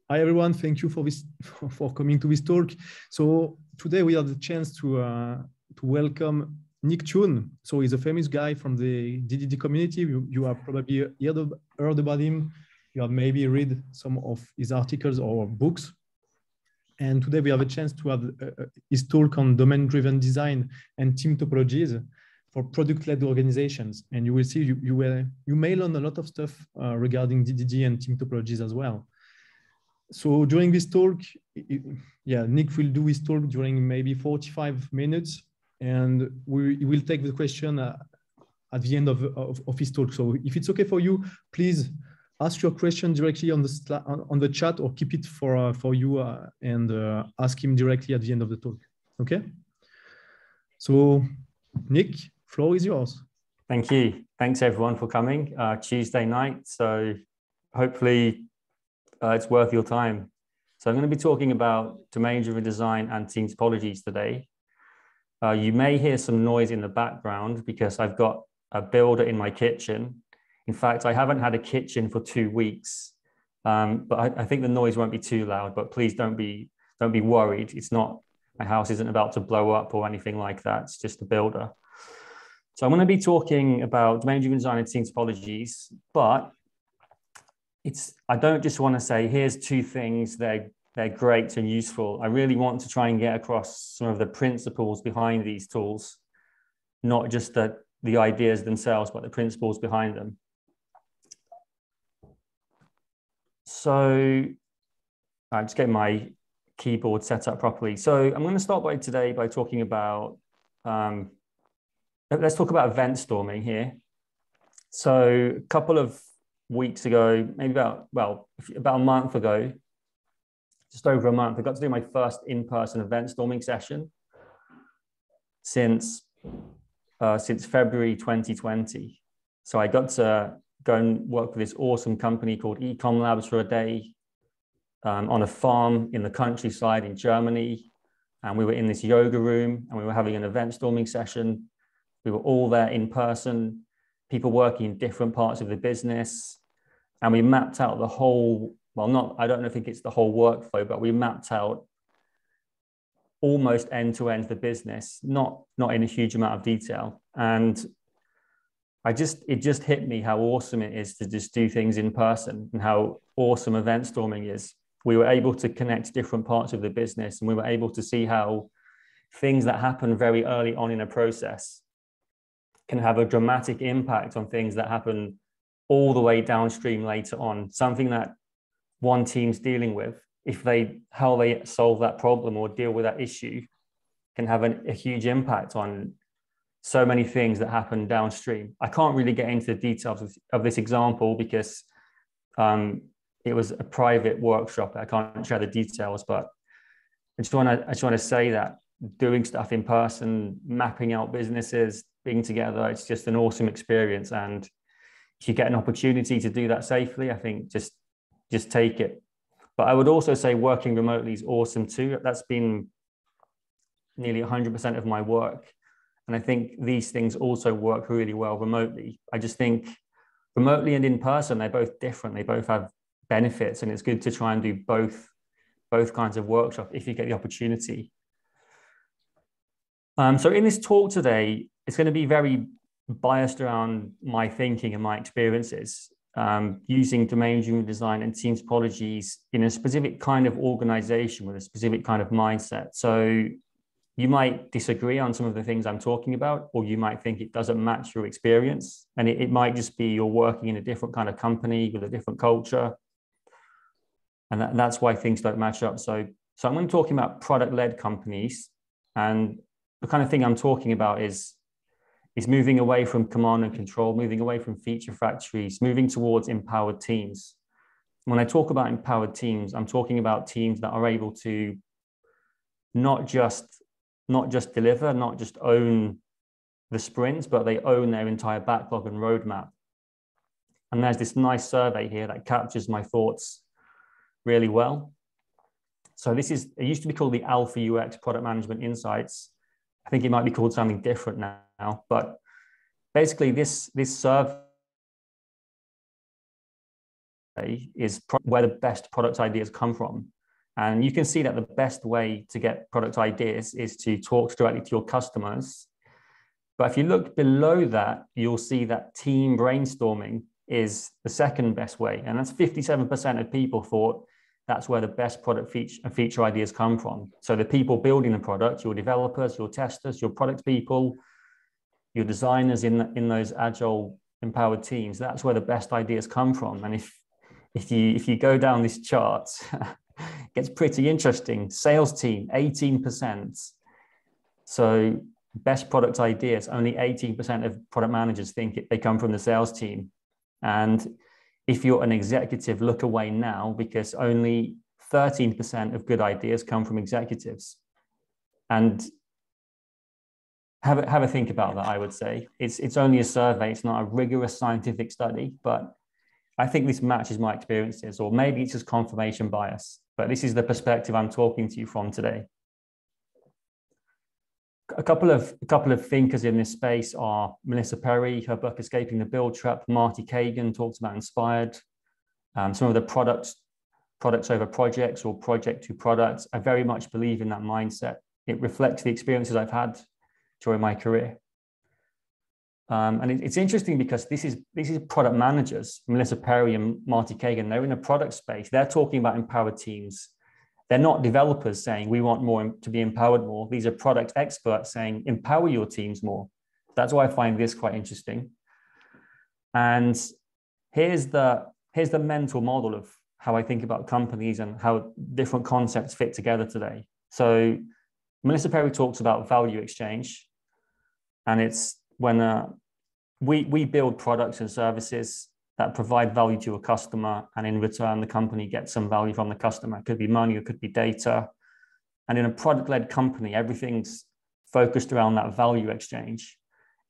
Hi everyone, thank you for this for coming to this talk. So today we have the chance to welcome Nick Chun. So he's a famous guy from the DDD community. You have probably heard about him. You have maybe read some of his articles or books. And today we have a chance to have his talk on domain-driven design and team topologies for product-led organizations. And you will see you may learn a lot of stuff regarding DDD and team topologies as well. So during this talk, Nick will do his talk during maybe 45 minutes, and we will take the question at the end of his talk. So if it's okay for you, please ask your question directly on the chat, or keep it for you and ask him directly at the end of the talk. Okay. So Nick, floor is yours. Thank you. Thanks everyone for coming. Tuesday night, so hopefully it's worth your time. So I'm going to be talking about domain-driven design and team topologies today. You may hear some noise in the background because I've got a builder in my kitchen. In fact, I haven't had a kitchen for 2 weeks, but I think the noise won't be too loud. But please don't be worried. It's not, my house isn't about to blow up or anything like that. It's just a builder. So I'm going to be talking about domain-driven design and team topologies, but I don't just want to say, here's 2 things, they're great and useful. I really want to try and get across some of the principles behind these tools, not just the ideas themselves, but the principles behind them. So I'm just getting my keyboard set up properly. So I'm going to start today by talking about, let's talk about event storming here. So a couple of weeks ago, maybe about a month ago, just over a month, I got to do my first in-person event storming session since February 2020. So I got to go and work with this awesome company called Ecom Labs for a day on a farm in the countryside in Germany. And we were in this yoga room and we were having an event storming session. We were all there in person, people working in different parts of the business. And we mapped out the whole, I don't think it's the whole workflow, but we mapped out almost end to end the business, not in a huge amount of detail. And it just hit me how awesome it is to just do things in person and how awesome event storming is. We were able to connect different parts of the business, and we were able to see how things that happen very early on in a process can have a dramatic impact on things that happen all the way downstream later on. Something that one team's dealing with, how they solve that problem or deal with that issue can have a huge impact on so many things that happen downstream. I can't really get into the details of this example because it was a private workshop. I can't share the details, but I just want to say that doing stuff in person, mapping out businesses, being together, it's just an awesome experience. And if you get an opportunity to do that safely, I think just take it. But I would also say working remotely is awesome too. That's been nearly 100% of my work. And I think these things also work really well remotely. I just think remotely and in person, they're both different. They both have benefits, and it's good to try and do both kinds of workshop if you get the opportunity. So in this talk today, it's going to be very biased around my thinking and my experiences using domain-driven design and team topologies in a specific kind of organization with a specific kind of mindset. So you might disagree on some of the things I'm talking about, or you might think it doesn't match your experience. And it might just be you're working in a different kind of company with a different culture. And that's why things don't match up. So I'm going to be talking about product-led companies. And the kind of thing I'm talking about is moving away from command and control, moving away from feature factories, moving towards empowered teams. When I talk about empowered teams, I'm talking about teams that are able to not just deliver, not just own the sprints, but they own their entire backlog and roadmap. And there's this nice survey here that captures my thoughts really well. So it used to be called the Alpha UX Product Management Insights. I think it might be called something different now, but basically this survey is where the best product ideas come from. And you can see that the best way to get product ideas is to talk directly to your customers. But if you look below that, you'll see that team brainstorming is the second best way. And that's 57% of people thought that's where the best product feature ideas come from. So the people building the product, your developers, your testers, your product people, your designers in those agile empowered teams, that's where the best ideas come from. And if you go down this chart, it gets pretty interesting. Sales team, 18%. So best product ideas, only 18% of product managers think they come from the sales team. And if you're an executive, look away now, because only 13% of good ideas come from executives. And have a think about that, I would say. It's only a survey, it's not a rigorous scientific study, but I think this matches my experiences, or maybe it's just confirmation bias, but this is the perspective I'm talking to you from today. A couple of thinkers in this space are Melissa Perry, her book Escaping the Build Trap. Marty Kagan talks about inspired. Some of the products over projects, or project to products. I very much believe in that mindset. It reflects the experiences I've had during my career. And it's interesting because this is product managers, Melissa Perry and Marty Kagan. They're in a product space. They're talking about empowered teams. They're not developers saying we want more to be empowered more. These are product experts saying empower your teams more. That's why I find this quite interesting. And here's the mental model of how I think about companies and how different concepts fit together today. So Melissa Perry talks about value exchange, and it's when we build products and services that provide value to a customer, and in return, the company gets some value from the customer. It could be money, it could be data. And in a product-led company, everything's focused around that value exchange.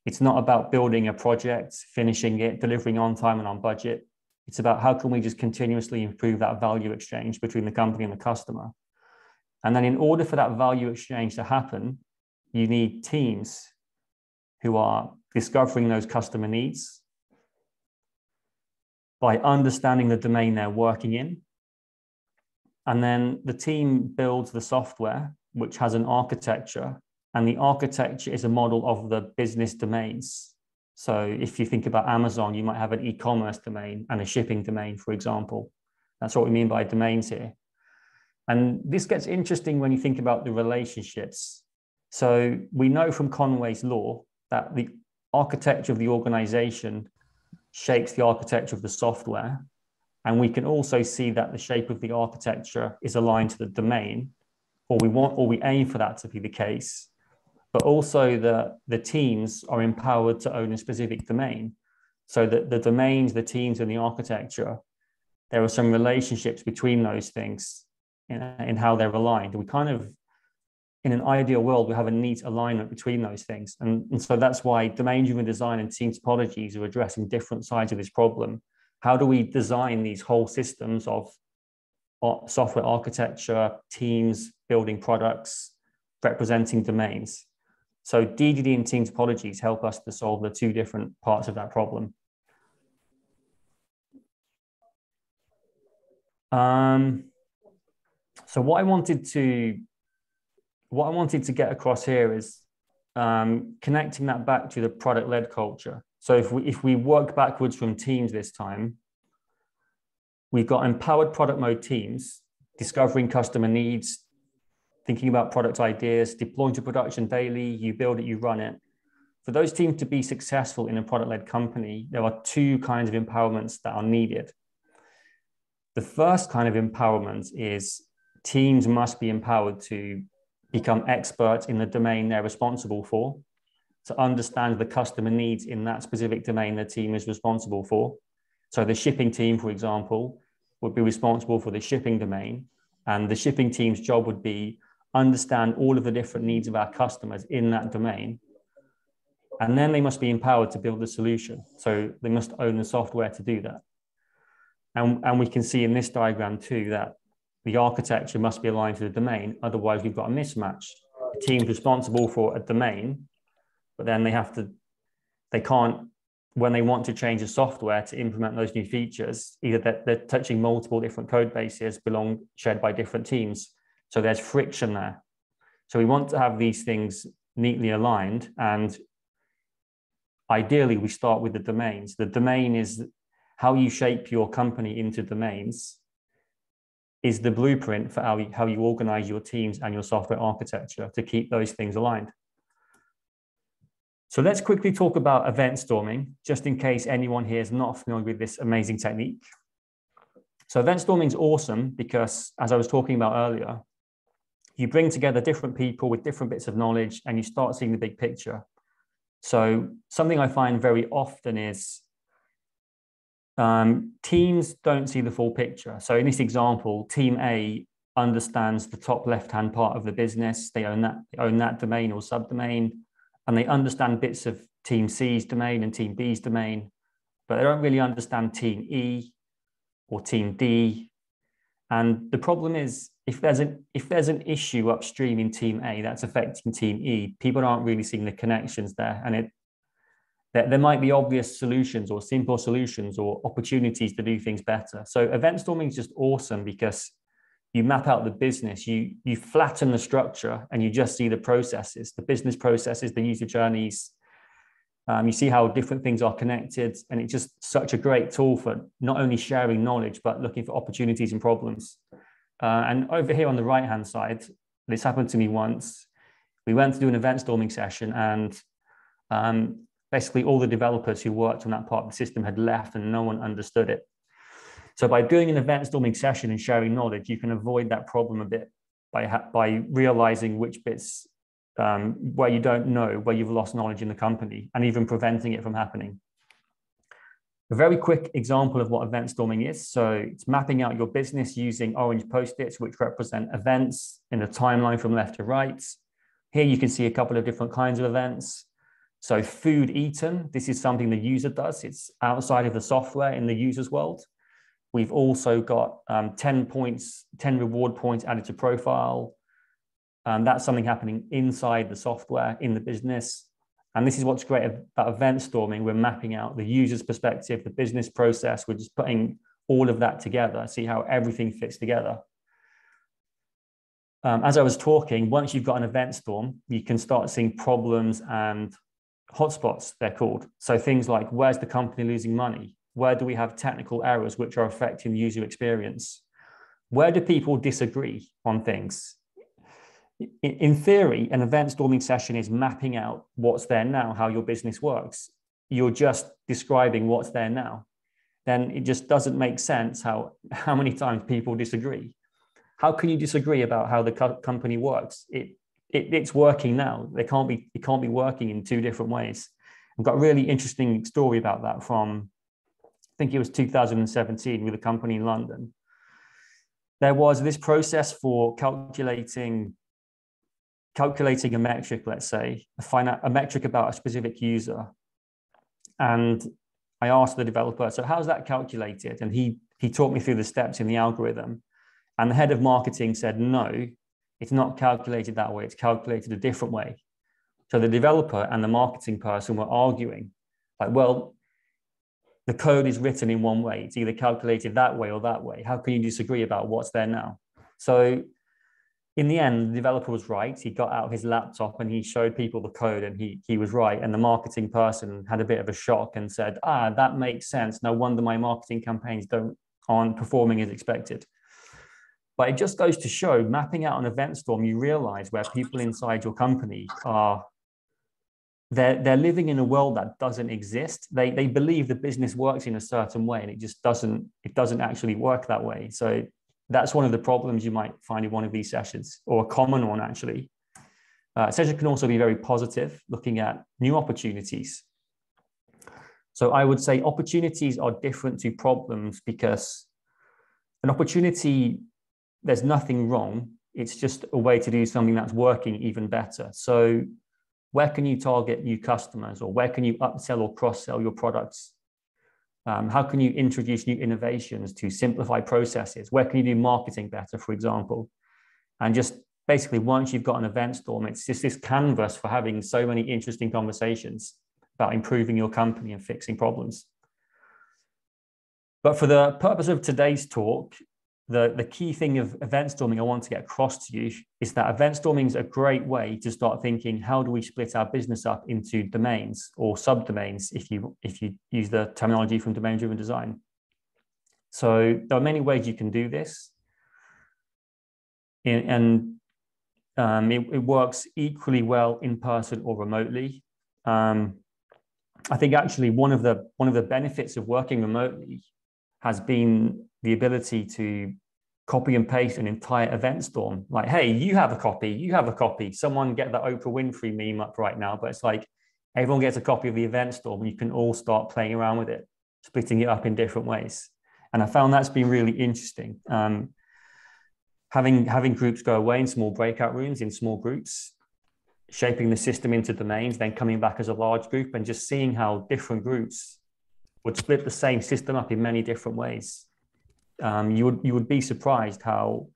It's not about building a project, finishing it, delivering on time and on budget. It's about how can we just continuously improve that value exchange between the company and the customer. And then in order for that value exchange to happen, you need teams who are discovering those customer needs by understanding the domain they're working in. And then the team builds the software, which has an architecture, and the architecture is a model of the business domains. So if you think about Amazon, you might have an e-commerce domain and a shipping domain, for example. That's what we mean by domains here. And this gets interesting when you think about the relationships. So we know from Conway's law that the architecture of the organization shapes the architecture of the software. And we can also see that the shape of the architecture is aligned to the domain, or we aim for that to be the case. But also the teams are empowered to own a specific domain. So that the domains, the teams, and the architecture, there are some relationships between those things in how they're aligned. We kind of, in an ideal world, we have a neat alignment between those things. And so that's why domain-driven design and team topologies are addressing different sides of this problem. How do we design these whole systems of software architecture, teams, building products, representing domains? So DDD and team topologies help us to solve the two different parts of that problem. So what I wanted to get across here is connecting that back to the product-led culture. So if we work backwards from teams this time, we've got empowered product mode teams, discovering customer needs, thinking about product ideas, deploying to production daily, you build it, you run it. For those teams to be successful in a product-led company, there are two kinds of empowerments that are needed. The first kind of empowerment is teams must be empowered to become experts in the domain they're responsible for, to understand the customer needs in that specific domain the team is responsible for. So the shipping team, for example, would be responsible for the shipping domain, and the shipping team's job would be understand all of the different needs of our customers in that domain. And then they must be empowered to build the solution. So they must own the software to do that. And we can see in this diagram too that the architecture must be aligned to the domain. Otherwise, we've got a mismatch. The team's responsible for a domain, but then they can't when they want to change the software to implement those new features, either they're touching multiple different code bases shared by different teams. So there's friction there. So we want to have these things neatly aligned, and ideally we start with the domains. The domain is how you shape your company into domains, is the blueprint for how you organize your teams and your software architecture to keep those things aligned. So let's quickly talk about event storming, just in case anyone here is not familiar with this amazing technique. So event storming is awesome because, as I was talking about earlier, you bring together different people with different bits of knowledge and you start seeing the big picture. So something I find very often is teams don't see the full picture. So in this example, team A understands the top left-hand part of the business. They own that domain or subdomain, and they understand bits of team C's domain and team B's domain, but they don't really understand team E or team D. And the problem is, if there's an issue upstream in team A that's affecting team E, people aren't really seeing the connections there. And there might be obvious solutions or simple solutions or opportunities to do things better. So event storming is just awesome because you map out the business, you flatten the structure, and you just see the processes, the business processes, the user journeys. You see how different things are connected, and it's just such a great tool for not only sharing knowledge, but looking for opportunities and problems. And over here on the right-hand side, this happened to me once. We went to do an event storming session, and basically all the developers who worked on that part of the system had left and no one understood it. So by doing an event storming session and sharing knowledge, you can avoid that problem a bit by realizing which bits where you don't know, where you've lost knowledge in the company, and even preventing it from happening. A very quick example of what event storming is. So it's mapping out your business using orange Post-its, which represent events in a timeline from left to right. Here you can see a couple of different kinds of events. So food eaten, this is something the user does. It's outside of the software in the user's world. We've also got 10 reward points added to profile. That's something happening inside the software in the business. And this is what's great about event storming. We're mapping out the user's perspective, the business process. We're just putting all of that together, see how everything fits together. As I was talking, once you've got an event storm, you can start seeing problems and hotspots, they're called. So things like, where's the company losing money? Where do we have technical errors which are affecting the user experience? Where do people disagree on things? In theory, an event storming session is mapping out what's there now, how your business works. You're just describing what's there now. Then it just doesn't make sense how many times people disagree. How can you disagree about how the company works? It's working now. It can't be working in two different ways. I've got a really interesting story about that from, I think it was 2017 with a company in London. There was this process for calculating a metric, let's say, a metric about a specific user. And I asked the developer, so how's that calculated? And he talked me through the steps in the algorithm. And the head of marketing said, no, it's not calculated that way. It's calculated a different way. So the developer and the marketing person were arguing, like, well, the code is written in one way. It's either calculated that way or that way. How can you disagree about what's there now? So in the end, the developer was right. He got out his laptop and he showed people the code, and he was right. And the marketing person had a bit of a shock and said, that makes sense. No wonder my marketing campaigns aren't performing as expected. But it just goes to show, mapping out an event storm, you realize where people inside your company they're living in a world that doesn't exist. They believe the business works in a certain way, and it just doesn't actually work that way. So that's one of the problems you might find in one of these sessions, or a common one actually. Session can also be very positive, looking at new opportunities. So I would say opportunities are different to problems, because an opportunity, there's nothing wrong. It's just a way to do something that's working even better. So where can you target new customers, or where can you upsell or cross-sell your products? How can you introduce new innovations to simplify processes? Where can you do marketing better, for example? And just basically, once you've got an event storm, it's just this canvas for having so many interesting conversations. about improving your company and fixing problems. But for the purpose of today's talk, the key thing of event storming I want to get across to you is that event storming is a great way to start thinking, how do we split our business up into domains or subdomains, if you use the terminology from domain-driven design. So there are many ways you can do this. It works equally well in person or remotely. I think actually one of the benefits of working remotely has been the ability to copy and paste an entire event storm. Like, hey, you have a copy. Someone get the Oprah Winfrey meme up right now, but it's like everyone gets a copy of the event storm and you can all start playing around with it, splitting it up in different ways. And I found that's been really interesting. Having groups go away in small breakout rooms, in small groups, shaping the system into domains, then coming back as a large group and just seeing how different groups would split the same system up in many different ways. You would be surprised how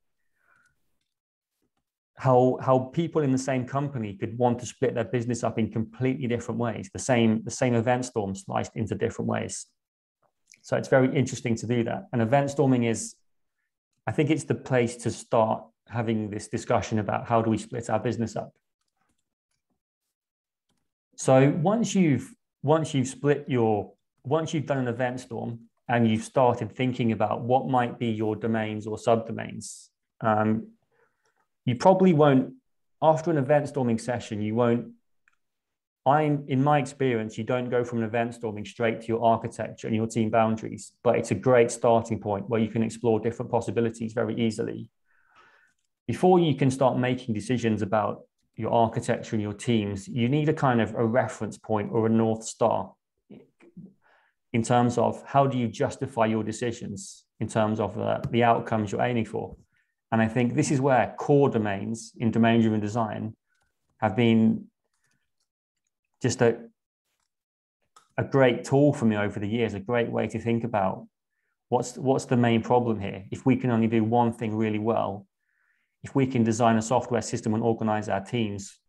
people in the same company could want to split their business up in completely different ways. The same event storm sliced into different ways. So it's very interesting to do that. And event storming I think it's the place to start having this discussion about how do we split our business up. So once you've done an event storm and you've started thinking about what might be your domains or subdomains, you probably won't, after an event storming session, in my experience, you don't go from an event storming straight to your architecture and your team boundaries, but it's a great starting point where you can explore different possibilities very easily. Before you can start making decisions about your architecture and your teams, you need a kind of a reference point or a North Star in terms of how do you justify your decisions in terms of the outcomes you're aiming for. And I think this is where core domains in domain-driven design have been just a great tool for me over the years, a great way to think about what's the main problem here. If we can only do one thing really well, if we can design a software system and organize our teams,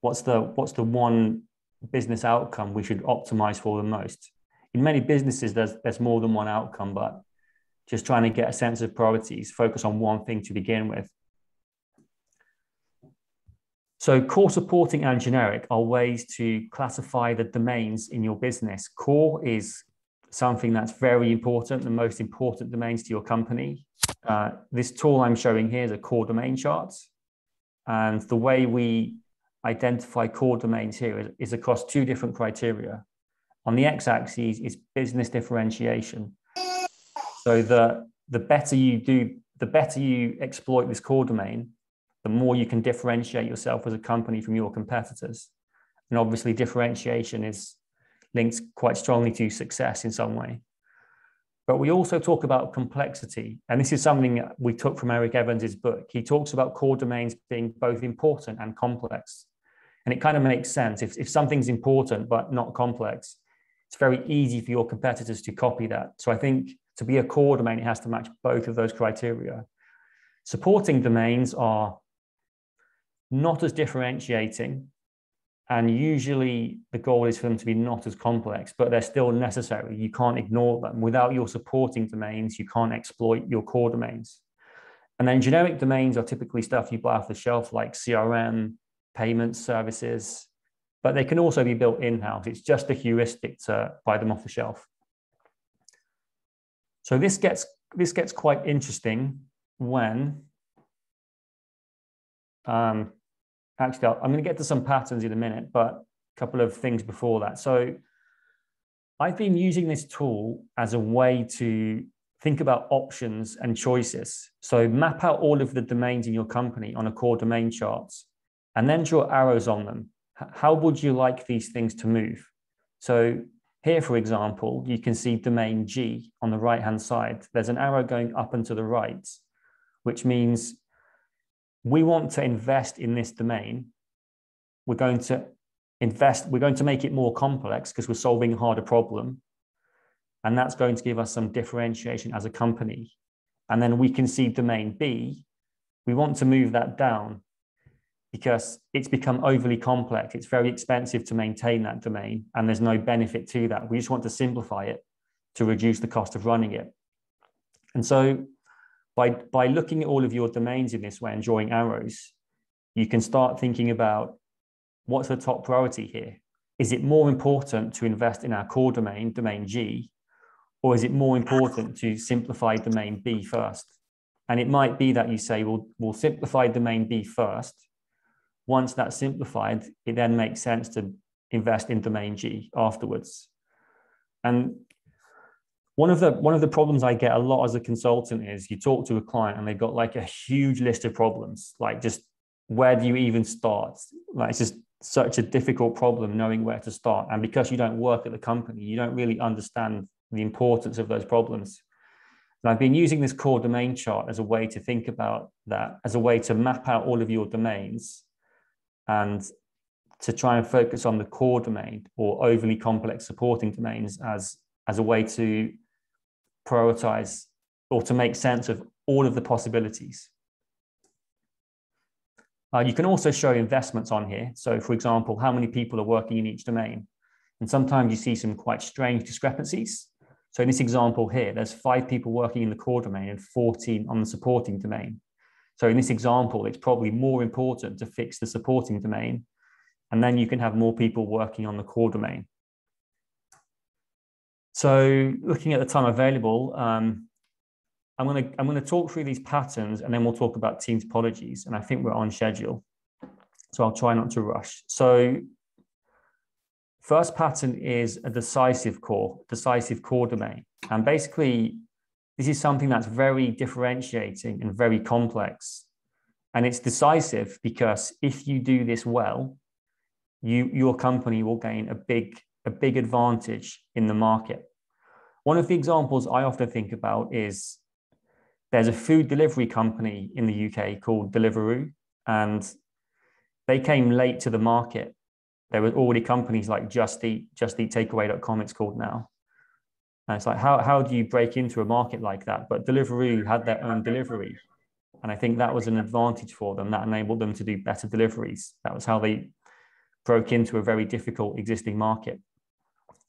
what's the one business outcome we should optimize for the most? In many businesses, there's more than one outcome, but just trying to get a sense of priorities, focus on one thing to begin with. So core, supporting, and generic are ways to classify the domains in your business. Core is something that's very important, the most important domains to your company. This tool I'm showing here is a core domain chart. And the way we identify core domains here is across two different criteria. On the x-axis is business differentiation. So the better you exploit this core domain, the more you can differentiate yourself as a company from your competitors. And obviously differentiation is linked quite strongly to success in some way. But we also talk about complexity. And this is something we took from Eric Evans's book. He talks about core domains being both important and complex. And it kind of makes sense. If something's important but not complex, it's very easy for your competitors to copy that. So I think to be a core domain, it has to match both of those criteria. Supporting domains are not as differentiating, and usually the goal is for them to be not as complex, but they're still necessary. You can't ignore them. Without your supporting domains, you can't exploit your core domains. And then generic domains are typically stuff you buy off the shelf, like CRM, payment services, but they can also be built in-house. It's just a heuristic to buy them off the shelf. So this gets quite interesting when, actually, I'm going to get to some patterns in a minute, but a couple of things before that. So I've been using this tool as a way to think about options and choices. So map out all of the domains in your company on a core domain chart, and then draw arrows on them. How would you like these things to move? So here, for example, you can see domain G on the right-hand side. There's an arrow going up and to the right, which means we want to invest in this domain. We're going to make it more complex because we're solving a harder problem. And that's going to give us some differentiation as a company. And then we can see domain B. We want to move that down. because it's become overly complex. It's very expensive to maintain that domain, and there's no benefit to that. We just want to simplify it to reduce the cost of running it. And so by looking at all of your domains in this way and drawing arrows, you can start thinking about what's the top priority here. Is it more important to invest in our core domain, domain G, or is it more important to simplify domain B first? And it might be that you say, we'll simplify domain B first. Once that's simplified, it then makes sense to invest in domain G afterwards. And one of the problems I get a lot as a consultant is you talk to a client and they've got like a huge list of problems, like just where do you even start? Like it's just such a difficult problem knowing where to start. And because you don't work at the company, you don't really understand the importance of those problems. And I've been using this core domain chart as a way to think about that, as a way to map out all of your domains and to try and focus on the core domain or overly complex supporting domains as a way to prioritize or to make sense of all of the possibilities. You can also show investments on here. So for example, how many people are working in each domain? And sometimes you see some quite strange discrepancies. So in this example here, there's 5 people working in the core domain and 14 on the supporting domain. So in this example, it's probably more important to fix the supporting domain, and then you can have more people working on the core domain. So looking at the time available, I'm going to talk through these patterns, and then we'll talk about team topologies. And I think we're on schedule, so I'll try not to rush. So first pattern is a decisive core domain. And basically, this is something that's very differentiating and very complex. And it's decisive because if you do this well, your company will gain a big advantage in the market. One of the examples I often think about is there's a food delivery company in the UK called Deliveroo, and they came late to the market. There were already companies like Just Eat Takeaway.com, it's called now. And it's like, how do you break into a market like that? But Deliveroo had their own delivery. And I think that was an advantage for them. That enabled them to do better deliveries. That was how they broke into a very difficult existing market.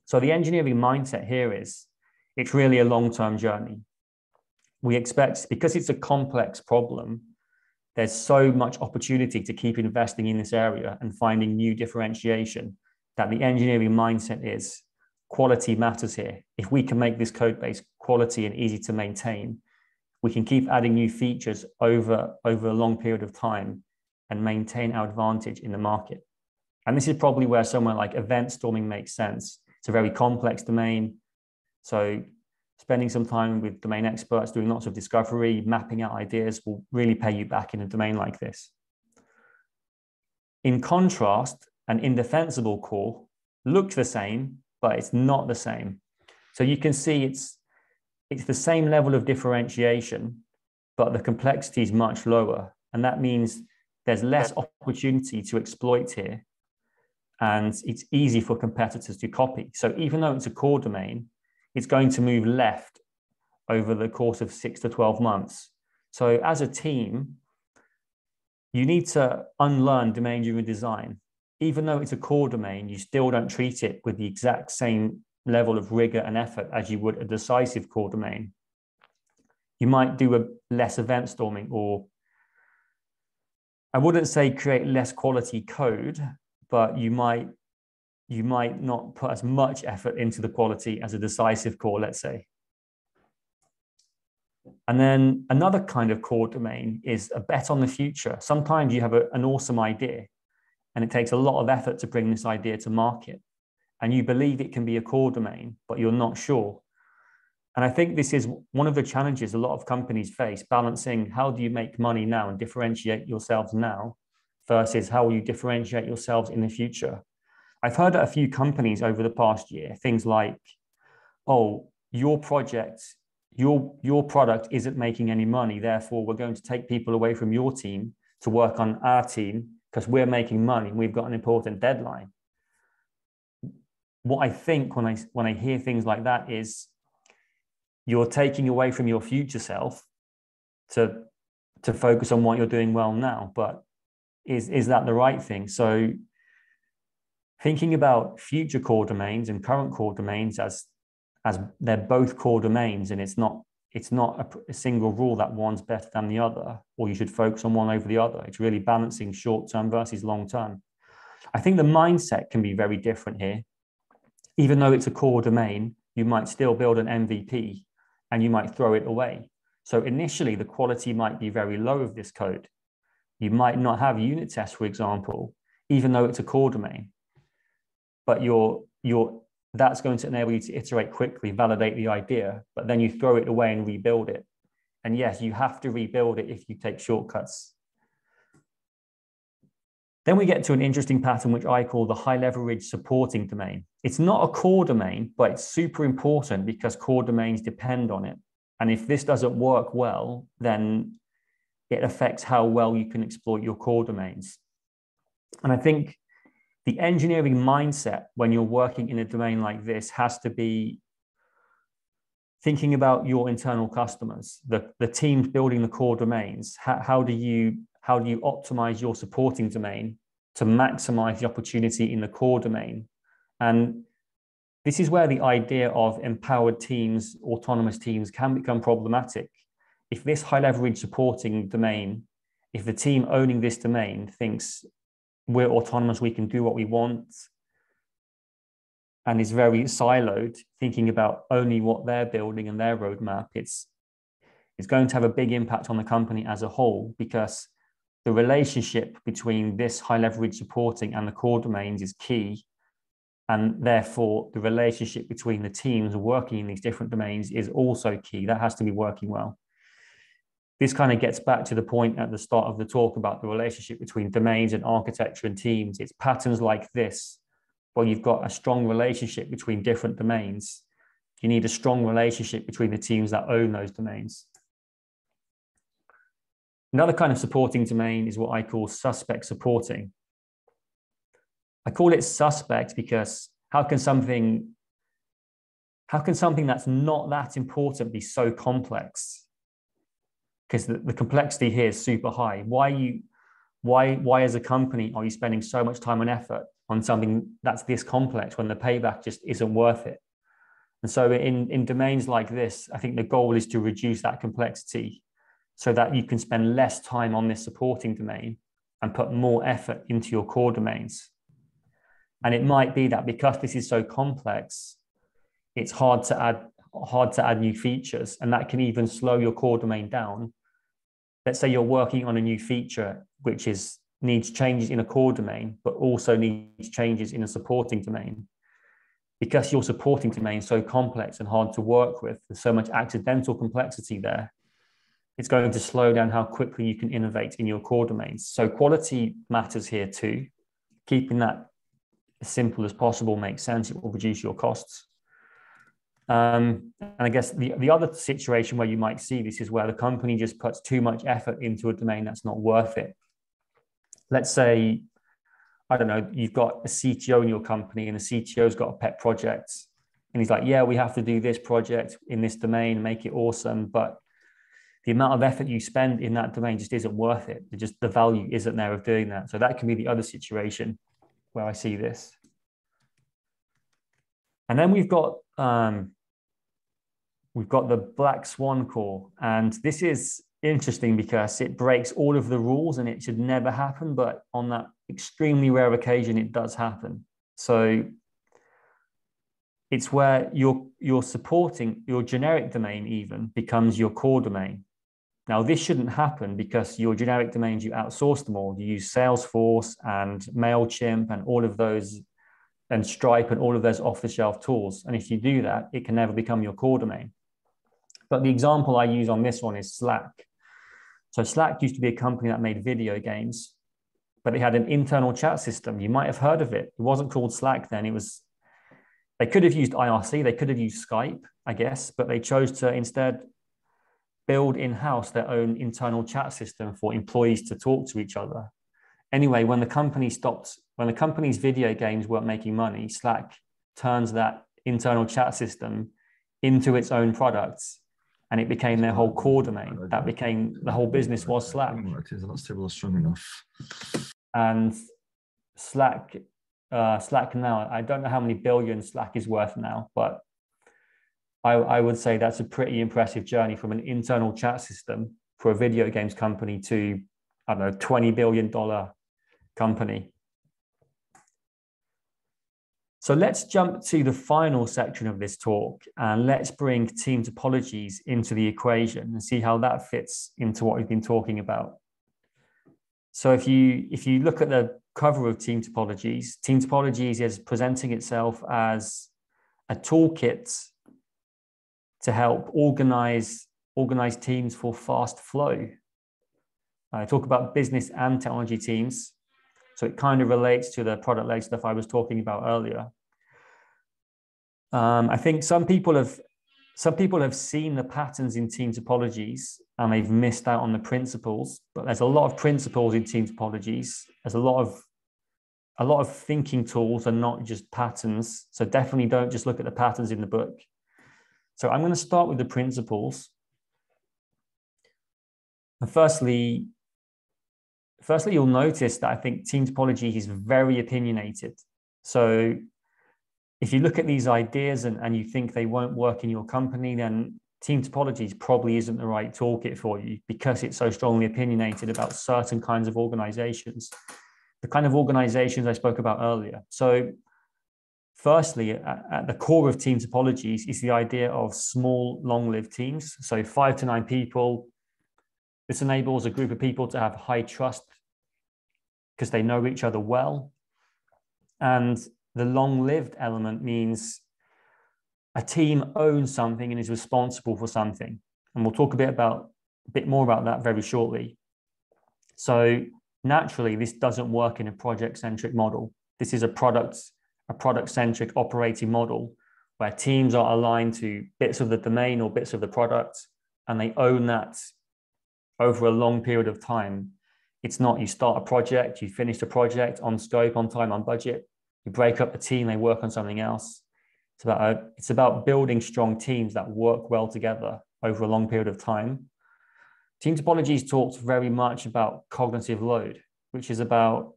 So the engineering mindset here is, it's really a long-term journey. We expect, because it's a complex problem, there's so much opportunity to keep investing in this area and finding new differentiation, that the engineering mindset is quality matters here. If we can make this code base quality and easy to maintain, we can keep adding new features over a long period of time and maintain our advantage in the market. And this is probably where somewhere like event storming makes sense. It's a very complex domain. So spending some time with domain experts, doing lots of discovery, mapping out ideas will really pay you back in a domain like this. In contrast, an indefensible core looks the same, but it's not the same. So you can see it's the same level of differentiation, but the complexity is much lower. And that means there's less opportunity to exploit here, and it's easy for competitors to copy. So even though it's a core domain, it's going to move left over the course of 6 to 12 months. So as a team, you need to unlearn domain-driven design. Even though it's a core domain, you still don't treat it with the exact same level of rigor and effort as you would a decisive core domain. You might do a less event storming, or I wouldn't say create less quality code, but you might not put as much effort into the quality as a decisive core, let's say. And then another kind of core domain is a bet on the future. Sometimes you have an awesome idea, and it takes a lot of effort to bring this idea to market. And you believe it can be a core domain, but you're not sure. And I think this is one of the challenges a lot of companies face, balancing how do you make money now and differentiate yourselves now versus how will you differentiate yourselves in the future. I've heard at a few companies over the past year, things like, oh, your project, your product isn't making any money, therefore we're going to take people away from your team to work on our team because we're making money, we've got an important deadline. What I think when I hear things like that is you're taking away from your future self to focus on what you're doing well now. But is that the right thing? So thinking about future core domains and current core domains as they're both core domains, and it's not a single rule that one's better than the other, or you should focus on one over the other. It's really balancing short-term versus long-term. I think the mindset can be very different here. Even though it's a core domain, you might still build an MVP and you might throw it away. So initially, the quality might be very low of this code. You might not have unit tests, for example, even though it's a core domain. But that's going to enable you to iterate quickly, validate the idea, but then you throw it away and rebuild it. And yes, you have to rebuild it if you take shortcuts. Then we get to an interesting pattern, which I call the high leverage supporting domain. It's not a core domain, but it's super important because core domains depend on it. And if this doesn't work well, then it affects how well you can exploit your core domains. And I think the engineering mindset when you're working in a domain like this has to be thinking about your internal customers, the teams building the core domains. How do you optimize your supporting domain to maximize the opportunity in the core domain? And this is where the idea of empowered teams, autonomous teams can become problematic. If this high leverage supporting domain, if the team owning this domain thinks we're autonomous, we can do what we want, and is very siloed, thinking about only what they're building and their roadmap, it's going to have a big impact on the company as a whole, because the relationship between this high leverage supporting and the core domains is key. And therefore, the relationship between the teams working in these different domains is also key. That has to be working well. This kind of gets back to the point at the start of the talk about the relationship between domains and architecture and teams. It's patterns like this, where you've got a strong relationship between different domains. You need a strong relationship between the teams that own those domains. Another kind of supporting domain is what I call suspect supporting. I call it suspect because how can something that's not that important be so complex? Because the complexity here is super high. Why as a company are you spending so much time and effort on something that's this complex when the payback just isn't worth it? And so in domains like this, I think the goal is to reduce that complexity so that you can spend less time on this supporting domain and put more effort into your core domains. And it might be that because this is so complex, it's hard to add new features, and that can even slow your core domain down. Let's say you're working on a new feature which needs changes in a core domain, but also needs changes in a supporting domain. Because your supporting domain is so complex and hard to work with, there's so much accidental complexity there, it's going to slow down how quickly you can innovate in your core domains. So quality matters here too. Keeping that as simple as possible makes sense. It will reduce your costs. And I guess the other situation where you might see this is where the company just puts too much effort into a domain that's not worth it. Let's say, I don't know, you've got a CTO in your company and the CTO's got a pet project. And he's like, yeah, we have to do this project in this domain, make it awesome. But the amount of effort you spend in that domain just isn't worth it. The value isn't there of doing that. So that can be the other situation where I see this. And then we've got the Black Swan core. And this is interesting because it breaks all of the rules and it should never happen. But on that extremely rare occasion, it does happen. So it's where you're supporting your generic domain even becomes your core domain. Now, this shouldn't happen because your generic domains, you outsource them all. You use Salesforce and MailChimp and all of those, and Stripe and all of those off-the-shelf tools. And if you do that, it can never become your core domain. But the example I use on this one is Slack. So Slack used to be a company that made video games, but it had an internal chat system. You might have heard of it. It wasn't called Slack then. They could have used IRC. They could have used Skype, I guess, but they chose to instead build in-house their own internal chat system for employees to talk to each other. Anyway, when the company's video games weren't making money, Slack turns that internal chat system into its own products, and it became their whole core domain. That became the whole business was Slack. That's still strong enough. And Slack now, I don't know how many billions Slack is worth now, but I would say that's a pretty impressive journey from an internal chat system for a video games company to, I don't know, $20 billion company. So let's jump to the final section of this talk, and let's bring team topologies into the equation and see how that fits into what we've been talking about. So if you look at the cover of Team Topologies is presenting itself as a toolkit to help organize teams for fast flow. I talk about business and technology teams, so it kind of relates to the product-led stuff I was talking about earlier. I think some people have seen the patterns in team topologies and they've missed out on the principles, but there's a lot of principles in team topologies. There's a lot of thinking tools and not just patterns. So definitely don't just look at the patterns in the book. So I'm going to start with the principles. And firstly, you'll notice that I think team topology is very opinionated. So if you look at these ideas and you think they won't work in your company, then team topologies probably isn't the right toolkit for you because it's so strongly opinionated about certain kinds of organizations, the kind of organizations I spoke about earlier. So firstly, at the core of team topologies is the idea of small, long-lived teams. So 5 to 9 people. This enables a group of people to have high trust because they know each other well. And the long-lived element means a team owns something and is responsible for something. And we'll talk a bit more about that very shortly. So naturally, this doesn't work in a project-centric model. This is a product-centric operating model where teams are aligned to bits of the domain or bits of the product, and they own that over a long period of time. It's not you start a project, you finish the project on scope, on time, on budget. You break up the team, they work on something else. It's about building strong teams that work well together over a long period of time. Team topologies talks very much about cognitive load, which is about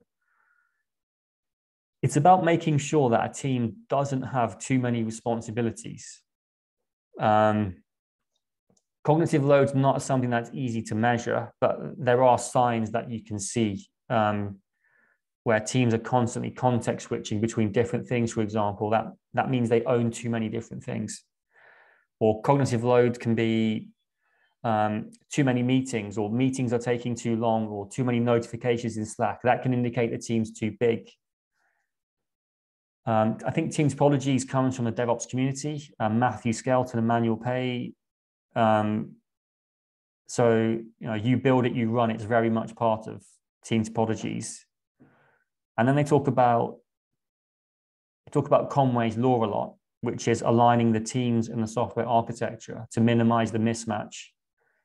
making sure that a team doesn't have too many responsibilities. Cognitive load is not something that's easy to measure, but there are signs that you can see where teams are constantly context switching between different things, for example. That means they own too many different things. Or cognitive load can be too many meetings, or meetings are taking too long, or too many notifications in Slack. That can indicate the team's too big. I think team topologies comes from the DevOps community, Matthew Skelton and Manuel Pei. So you build it, you run it. It's very much part of team topologies. And then they talk about Conway's law a lot, which is aligning the teams and the software architecture to minimize the mismatch.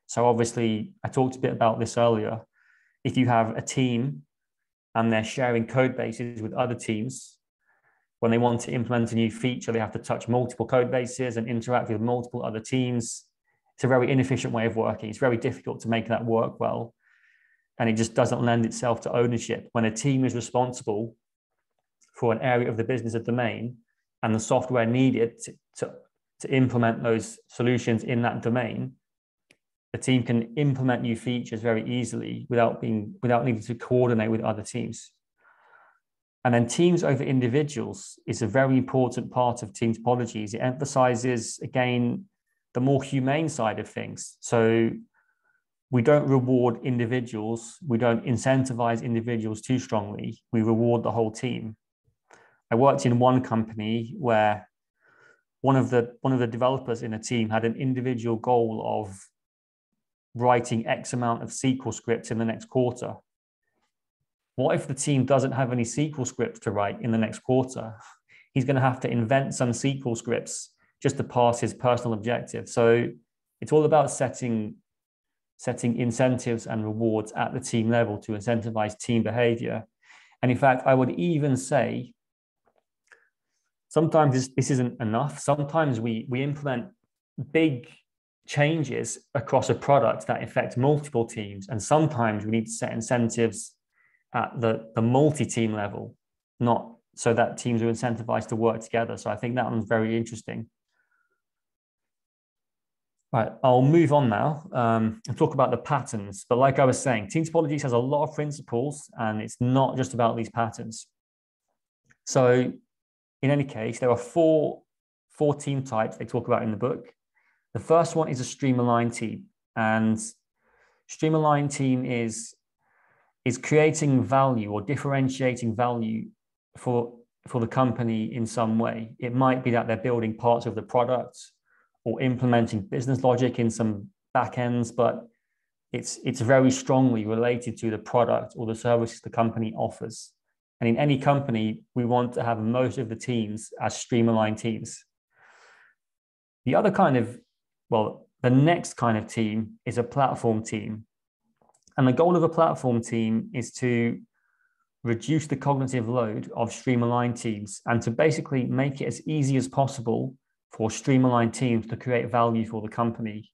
So obviously, I talked a bit about this earlier. If you have a team and they're sharing code bases with other teams, when they want to implement a new feature, they have to touch multiple code bases and interact with multiple other teams. It's a very inefficient way of working. It's very difficult to make that work well. And it just doesn't lend itself to ownership. When a team is responsible for an area of the business or domain and the software needed to implement those solutions in that domain, the team can implement new features very easily without needing to coordinate with other teams. And then teams over individuals is a very important part of team topologies. It emphasizes, again, the more humane side of things. So we don't reward individuals. We don't incentivize individuals too strongly. We reward the whole team. I worked in one company where one of the developers in a team had an individual goal of writing X amount of SQL scripts in the next quarter. What if the team doesn't have any SQL scripts to write in the next quarter? He's going to have to invent some SQL scripts just to pass his personal objective. So it's all about setting incentives and rewards at the team level to incentivize team behavior. And in fact, I would even say sometimes this isn't enough. Sometimes we implement big changes across a product that affect multiple teams. And sometimes we need to set incentives at the multi-team level, not so that teams are incentivized to work together. So I think that one's very interesting. Right, I'll move on now and talk about the patterns. But like I was saying, Team Topologies has a lot of principles, and it's not just about these patterns. So in any case, there are four team types they talk about in the book. The first one is a stream-aligned team. And stream-aligned team is creating value or differentiating value for the company in some way. It might be that they're building parts of the product or implementing business logic in some backends, but it's very strongly related to the product or the services the company offers. And in any company, we want to have most of the teams as stream-aligned teams. The other kind of, well, the next kind of team is a platform team. And the goal of a platform team is to reduce the cognitive load of stream-aligned teams and to basically make it as easy as possible for stream-aligned teams to create value for the company.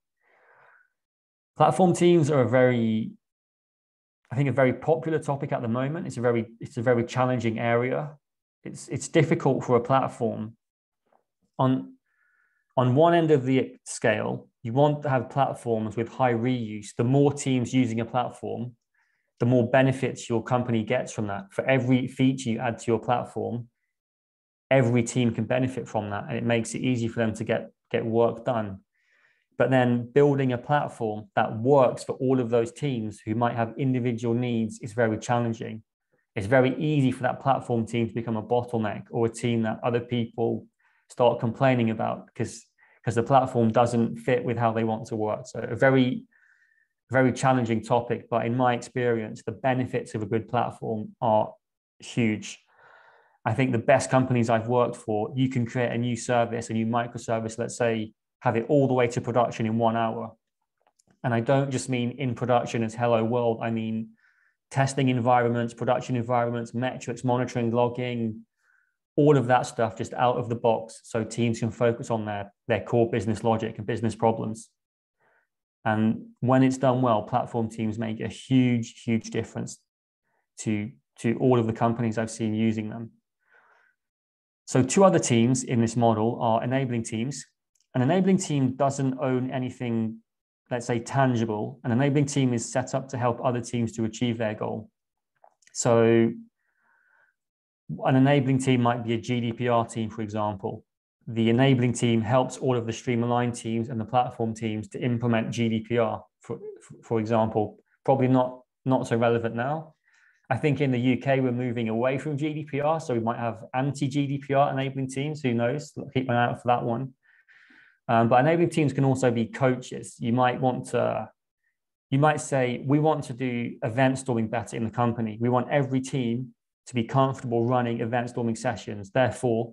Platform teams are a very popular topic at the moment. It's a very challenging area. It's difficult for a platform. On one end of the scale, you want to have platforms with high reuse. The more teams using a platform, the more benefits your company gets from that. For every feature you add to your platform, every team can benefit from that, and it makes it easy for them to get work done. But then building a platform that works for all of those teams who might have individual needs is very challenging. It's very easy for that platform team to become a bottleneck or a team that other people start complaining about because the platform doesn't fit with how they want to work. So a very, very challenging topic, but in my experience, the benefits of a good platform are huge. I think the best companies I've worked for, you can create a new service, a new microservice, let's say, have it all the way to production in 1 hour. And I don't just mean in production as hello world. I mean testing environments, production environments, metrics, monitoring, logging, all of that stuff just out of the box so teams can focus on their core business logic and business problems. And when it's done well, platform teams make a huge, huge difference to all of the companies I've seen using them. So two other teams in this model are enabling teams. An enabling team doesn't own anything, let's say, tangible. An enabling team is set up to help other teams to achieve their goal. So an enabling team might be a GDPR team, for example. The enabling team helps all of the stream-aligned teams and the platform teams to implement GDPR, for example. Probably not so relevant now. I think in the UK, we're moving away from GDPR, so we might have anti-GDPR enabling teams, who knows? Keep an eye out for that one. But enabling teams can also be coaches. You might say, we want to do event storming better in the company. We want every team to be comfortable running event storming sessions. Therefore,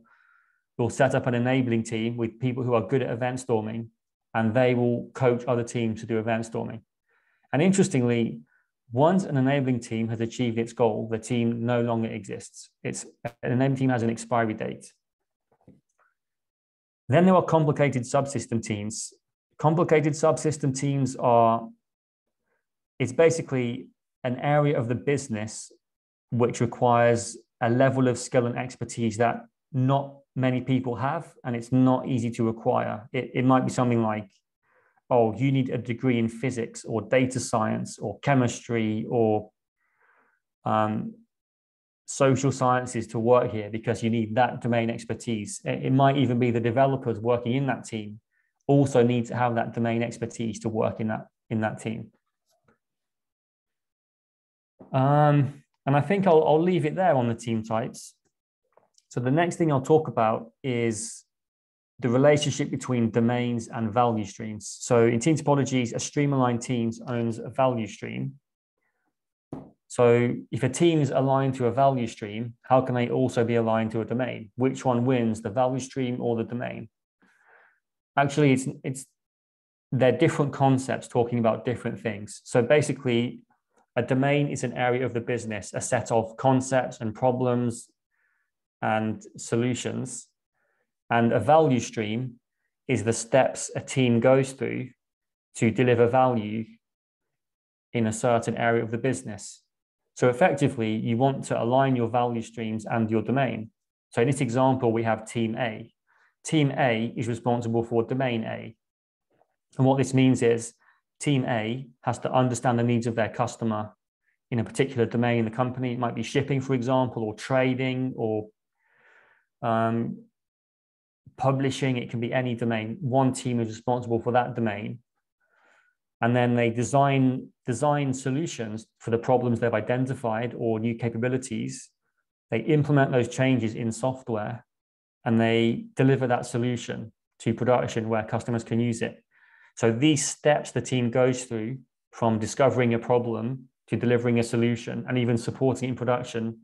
we'll set up an enabling team with people who are good at event storming, and they will coach other teams to do event storming. And interestingly, once an enabling team has achieved its goal, the team no longer exists. An enabling team has an expiry date. Then there are complicated subsystem teams. Complicated subsystem teams it's basically an area of the business which requires a level of skill and expertise that not many people have, and it's not easy to acquire. It might be something like, oh, you need a degree in physics or data science or chemistry or social sciences to work here because you need that domain expertise. It might even be the developers working in that team also need to have that domain expertise to work in that team. And I think I'll leave it there on the team types. So the next thing I'll talk about is the relationship between domains and value streams. So in team topologies, a stream-aligned team owns a value stream. So if a team is aligned to a value stream, how can they also be aligned to a domain? Which one wins, the value stream or the domain? Actually, they're different concepts talking about different things. So basically, a domain is an area of the business, a set of concepts and problems and solutions. And a value stream is the steps a team goes through to deliver value in a certain area of the business. So effectively, you want to align your value streams and your domain. So in this example, we have team A. Team A is responsible for domain A. And what this means is team A has to understand the needs of their customer in a particular domain in the company. It might be shipping, for example, or trading, or publishing. It can be any domain. One team is responsible for that domain. And then they design solutions for the problems they've identified or new capabilities. They implement those changes in software, and they deliver that solution to production where customers can use it. So these steps the team goes through, from discovering a problem to delivering a solution and even supporting it in production,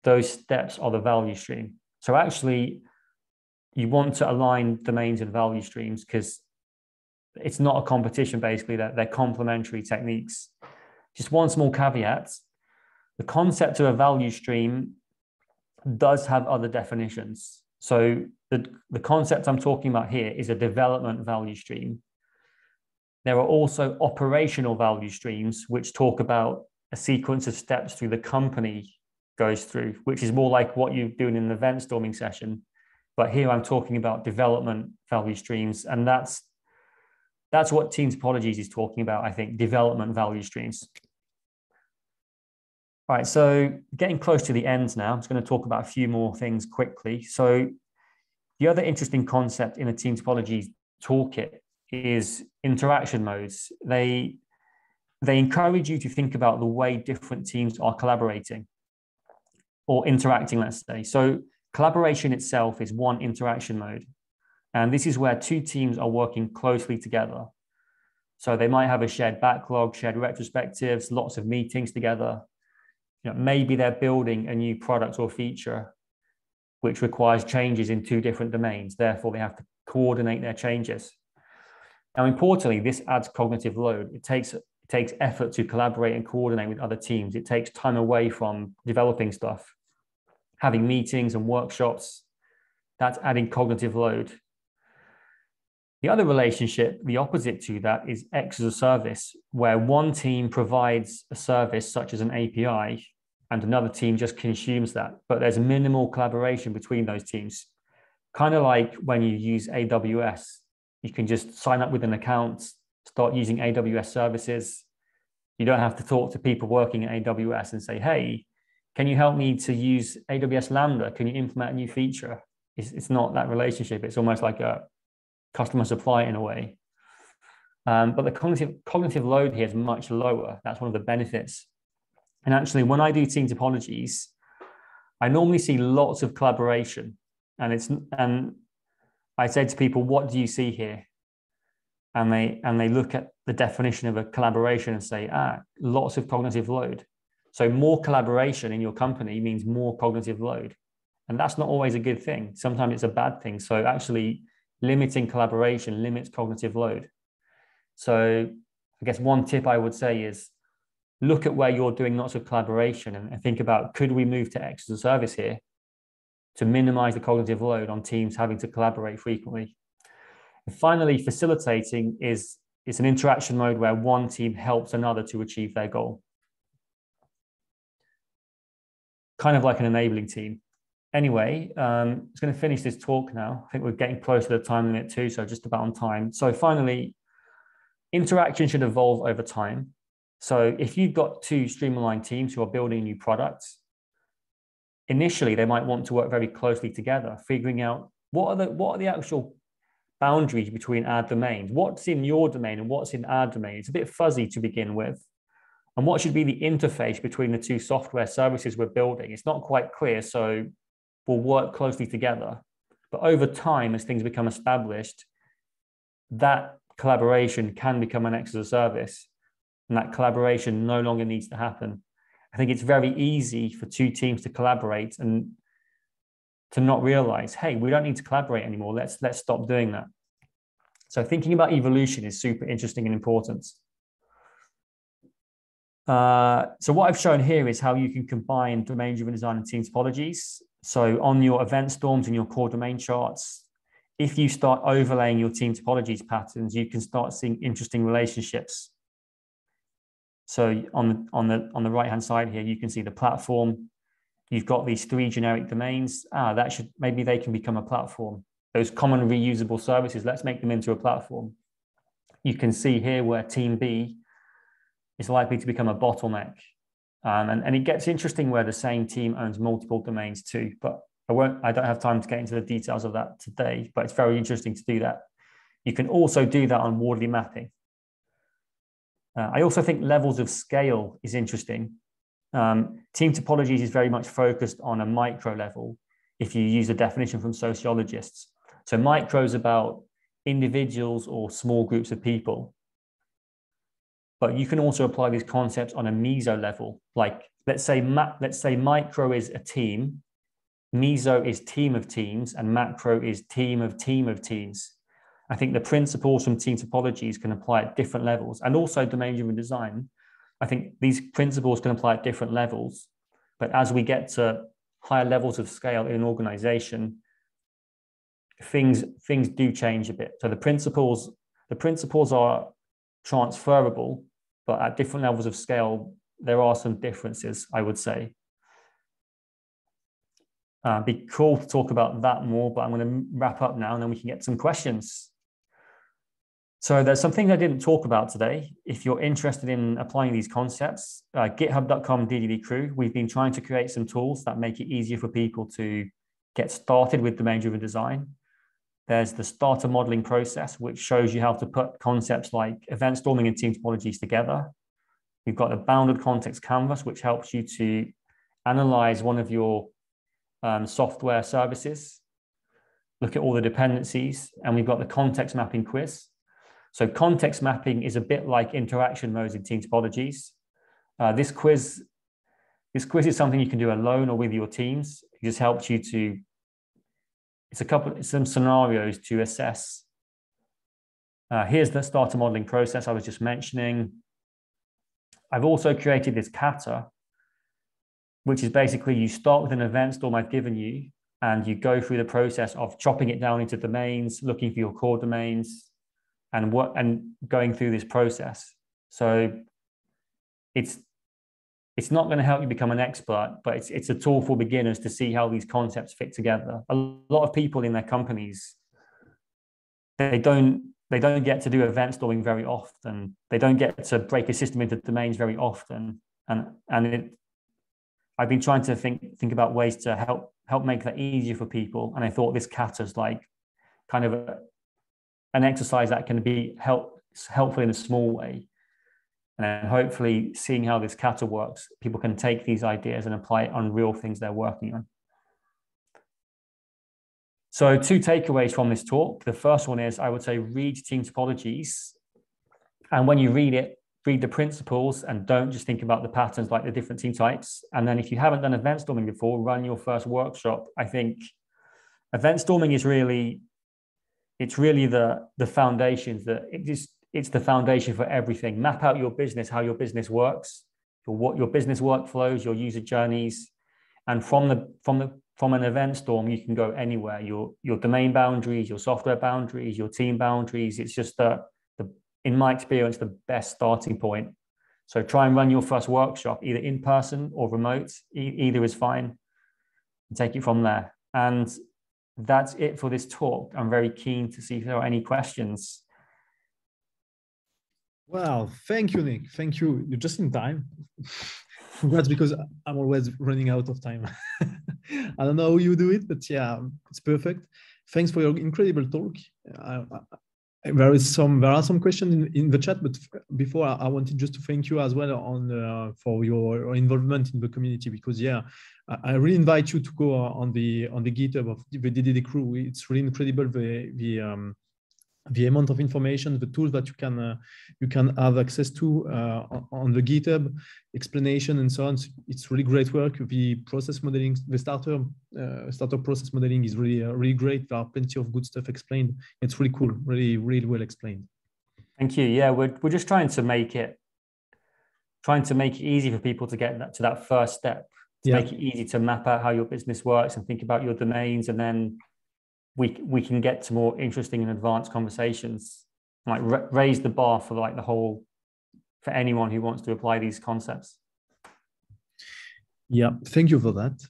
those steps are the value stream. So actually, you want to align domains and value streams because it's not a competition, basically, that they're complementary techniques. Just one small caveat: the concept of a value stream does have other definitions. So the concept I'm talking about here is a development value stream. There are also operational value streams, which talk about a sequence of steps through the company goes through, which is more like what you're doing in an event storming session. But here I'm talking about development value streams, and that's what Team Topologies is talking about, I think, development value streams. All right, so getting close to the end now, I'm just going to talk about a few more things quickly. So the other interesting concept in a Team Topologies toolkit is interaction modes. They encourage you to think about the way different teams are collaborating or interacting, let's say. So collaboration itself is one interaction mode. And this is where two teams are working closely together. So they might have a shared backlog, shared retrospectives, lots of meetings together. Maybe they're building a new product or feature which requires changes in two different domains. Therefore, they have to coordinate their changes. Now, importantly, this adds cognitive load. It takes effort to collaborate and coordinate with other teams. It takes time away from developing stuff, having meetings and workshops. That's adding cognitive load. The other relationship, the opposite to that, is X as a service, where one team provides a service such as an API and another team just consumes that, but there's minimal collaboration between those teams. Kind of like when you use AWS, you can just sign up with an account, start using AWS services. You don't have to talk to people working at AWS and say, hey, can you help me to use AWS Lambda? Can you implement a new feature? It's not that relationship. It's almost like a customer supply in a way. But the cognitive load here is much lower. That's one of the benefits. And actually, when I do Team Topologies, I normally see lots of collaboration. And I say to people, what do you see here? And they look at the definition of a collaboration and say, lots of cognitive load. So more collaboration in your company means more cognitive load. And that's not always a good thing. Sometimes it's a bad thing. So actually, limiting collaboration limits cognitive load. So I guess one tip I would say is look at where you're doing lots of collaboration and think about, could we move to X as a service here to minimize the cognitive load on teams having to collaborate frequently? And finally, facilitating is an interaction mode where one team helps another to achieve their goal. Kind of like an enabling team. Anyway, I'm just going to finish this talk now. I think we're getting close to the time limit too, so just about on time. So finally, interaction should evolve over time. So if you've got two streamlined teams who are building new products, initially they might want to work very closely together, figuring out what are the actual boundaries between our domains, what's in your domain and what's in our domain. It's a bit fuzzy to begin with. And what should be the interface between the two software services we're building? It's not quite clear, so we'll work closely together. But over time, as things become established, that collaboration can become an X as a service, and that collaboration no longer needs to happen. I think it's very easy for two teams to collaborate and to not realize, hey, we don't need to collaborate anymore. Let's stop doing that. So thinking about evolution is super interesting and important. So what I've shown here is how you can combine domain-driven design and team topologies. So on your event storms and your core domain charts, if you start overlaying your team topologies patterns, you can start seeing interesting relationships. So on the right hand side here, you can see the platform. You've got these 3 generic domains. Maybe they can become a platform. Those common reusable services, let's make them into a platform. You can see here where team B is likely to become a bottleneck. And it gets interesting where the same team owns multiple domains too, but I don't have time to get into the details of that today, but it's very interesting to do that. You can also do that on Wardley mapping. I also think levels of scale is interesting. Team topologies is very much focused on a micro level if you use a definition from sociologists. So micro is about individuals or small groups of people. But you can also apply these concepts on a meso level. Like let's say micro is a team, meso is team of teams, and macro is team of teams. I think the principles from team topologies can apply at different levels, and also domain-driven design. I think these principles can apply at different levels, but as we get to higher levels of scale in an organization, things do change a bit. So the principles are transferable, but at different levels of scale, there are some differences, I would say. Be cool to talk about that more, but I'm going to wrap up now and then we can get some questions. So there's something I didn't talk about today. If you're interested in applying these concepts, github.com DDD crew, we've been trying to create some tools that make it easier for people to get started with domain-driven design. There's the starter modeling process, which shows you how to put concepts like event storming and team topologies together. We've got the bounded context canvas, which helps you to analyze one of your software services, look at all the dependencies, and we've got the context mapping quiz. So context mapping is a bit like interaction modes in team topologies. This quiz is something you can do alone or with your teams. It just helps you to, it's some scenarios to assess. Here's the starter modeling process I was just mentioning. I've also created this kata, which is basically you start with an event storm I've given you, and you go through the process of chopping it down into domains, looking for your core domains, and going through this process. So it's not going to help you become an expert, but it's a tool for beginners to see how these concepts fit together. A lot of people in their companies, they don't get to do event storming very often. They don't get to break a system into domains very often. I've been trying to think about ways to help make that easier for people. And I thought this kata is like kind of an exercise that can be helpful in a small way. And then hopefully seeing how this kata works, people can take these ideas and apply it on real things they're working on. So 2 takeaways from this talk. The first one is, I would say, read team topologies. And when you read it, read the principles and don't just think about the patterns like the different team types. And then if you haven't done event storming before, run your first workshop. I think event storming is really, it's really the foundations, it's the foundation for everything. Map out your business, how your business works, your business workflows, your user journeys. And from an event storm, you can go anywhere. Your domain boundaries, your software boundaries, your team boundaries. It's just in my experience, the best starting point. So try and run your first workshop, either in person or remote. Either is fine. And take it from there. And that's it for this talk. I'm very keen to see if there are any questions. Wow, thank you, Nick. Thank you. You're just in time. That's because I'm always running out of time. I don't know how you do it, but yeah, it's perfect. Thanks for your incredible talk. There are some questions in the chat, but before I wanted just to thank you as well for your involvement in the community, because yeah, I really invite you to go on the GitHub of the DDD crew. It's really incredible the amount of information, the tools that you can have access to on the GitHub, explanation and so on. It's really great work. The process modeling, the starter process modeling is really great. There are plenty of good stuff explained. It's really cool, really well explained. Thank you. Yeah, we're just trying to make it easy for people to get to that first step. To make it easy to map out how your business works and think about your domains, and then we can get to more interesting and advanced conversations, like raise the bar for like the whole for anyone who wants to apply these concepts. Yeah, thank you for that.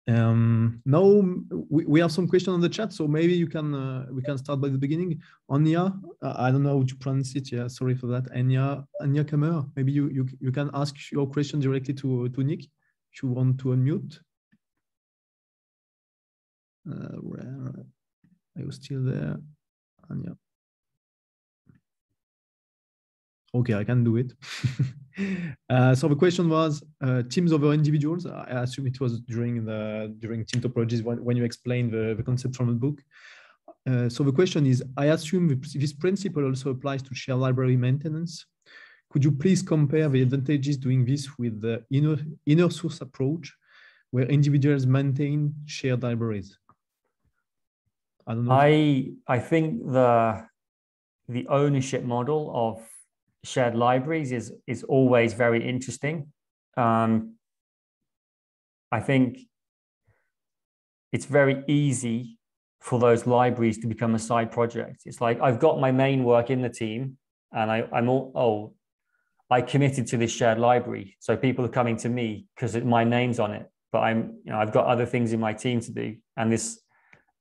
Now we have some questions on the chat, so maybe you can we can start by the beginning. Anya, I don't know how to pronounce it. Yeah, sorry for that. Anya Kamer, maybe you can ask your question directly to Nick if you want to unmute. Where are you still there, Anya? Okay, I can do it. So the question was teams over individuals. I assume it was during Team Topologies when you explained the concept from the book. So the question is, I assume this principle also applies to shared library maintenance. Could you please compare the advantages doing this with the inner source approach, where individuals maintain shared libraries? I don't know. I think the ownership model of shared libraries is always very interesting. I think it's very easy for those libraries to become a side project. It's like, I've got my main work in the team and I committed to this shared library. So people are coming to me because my name's on it, but I've got other things in my team to do. And this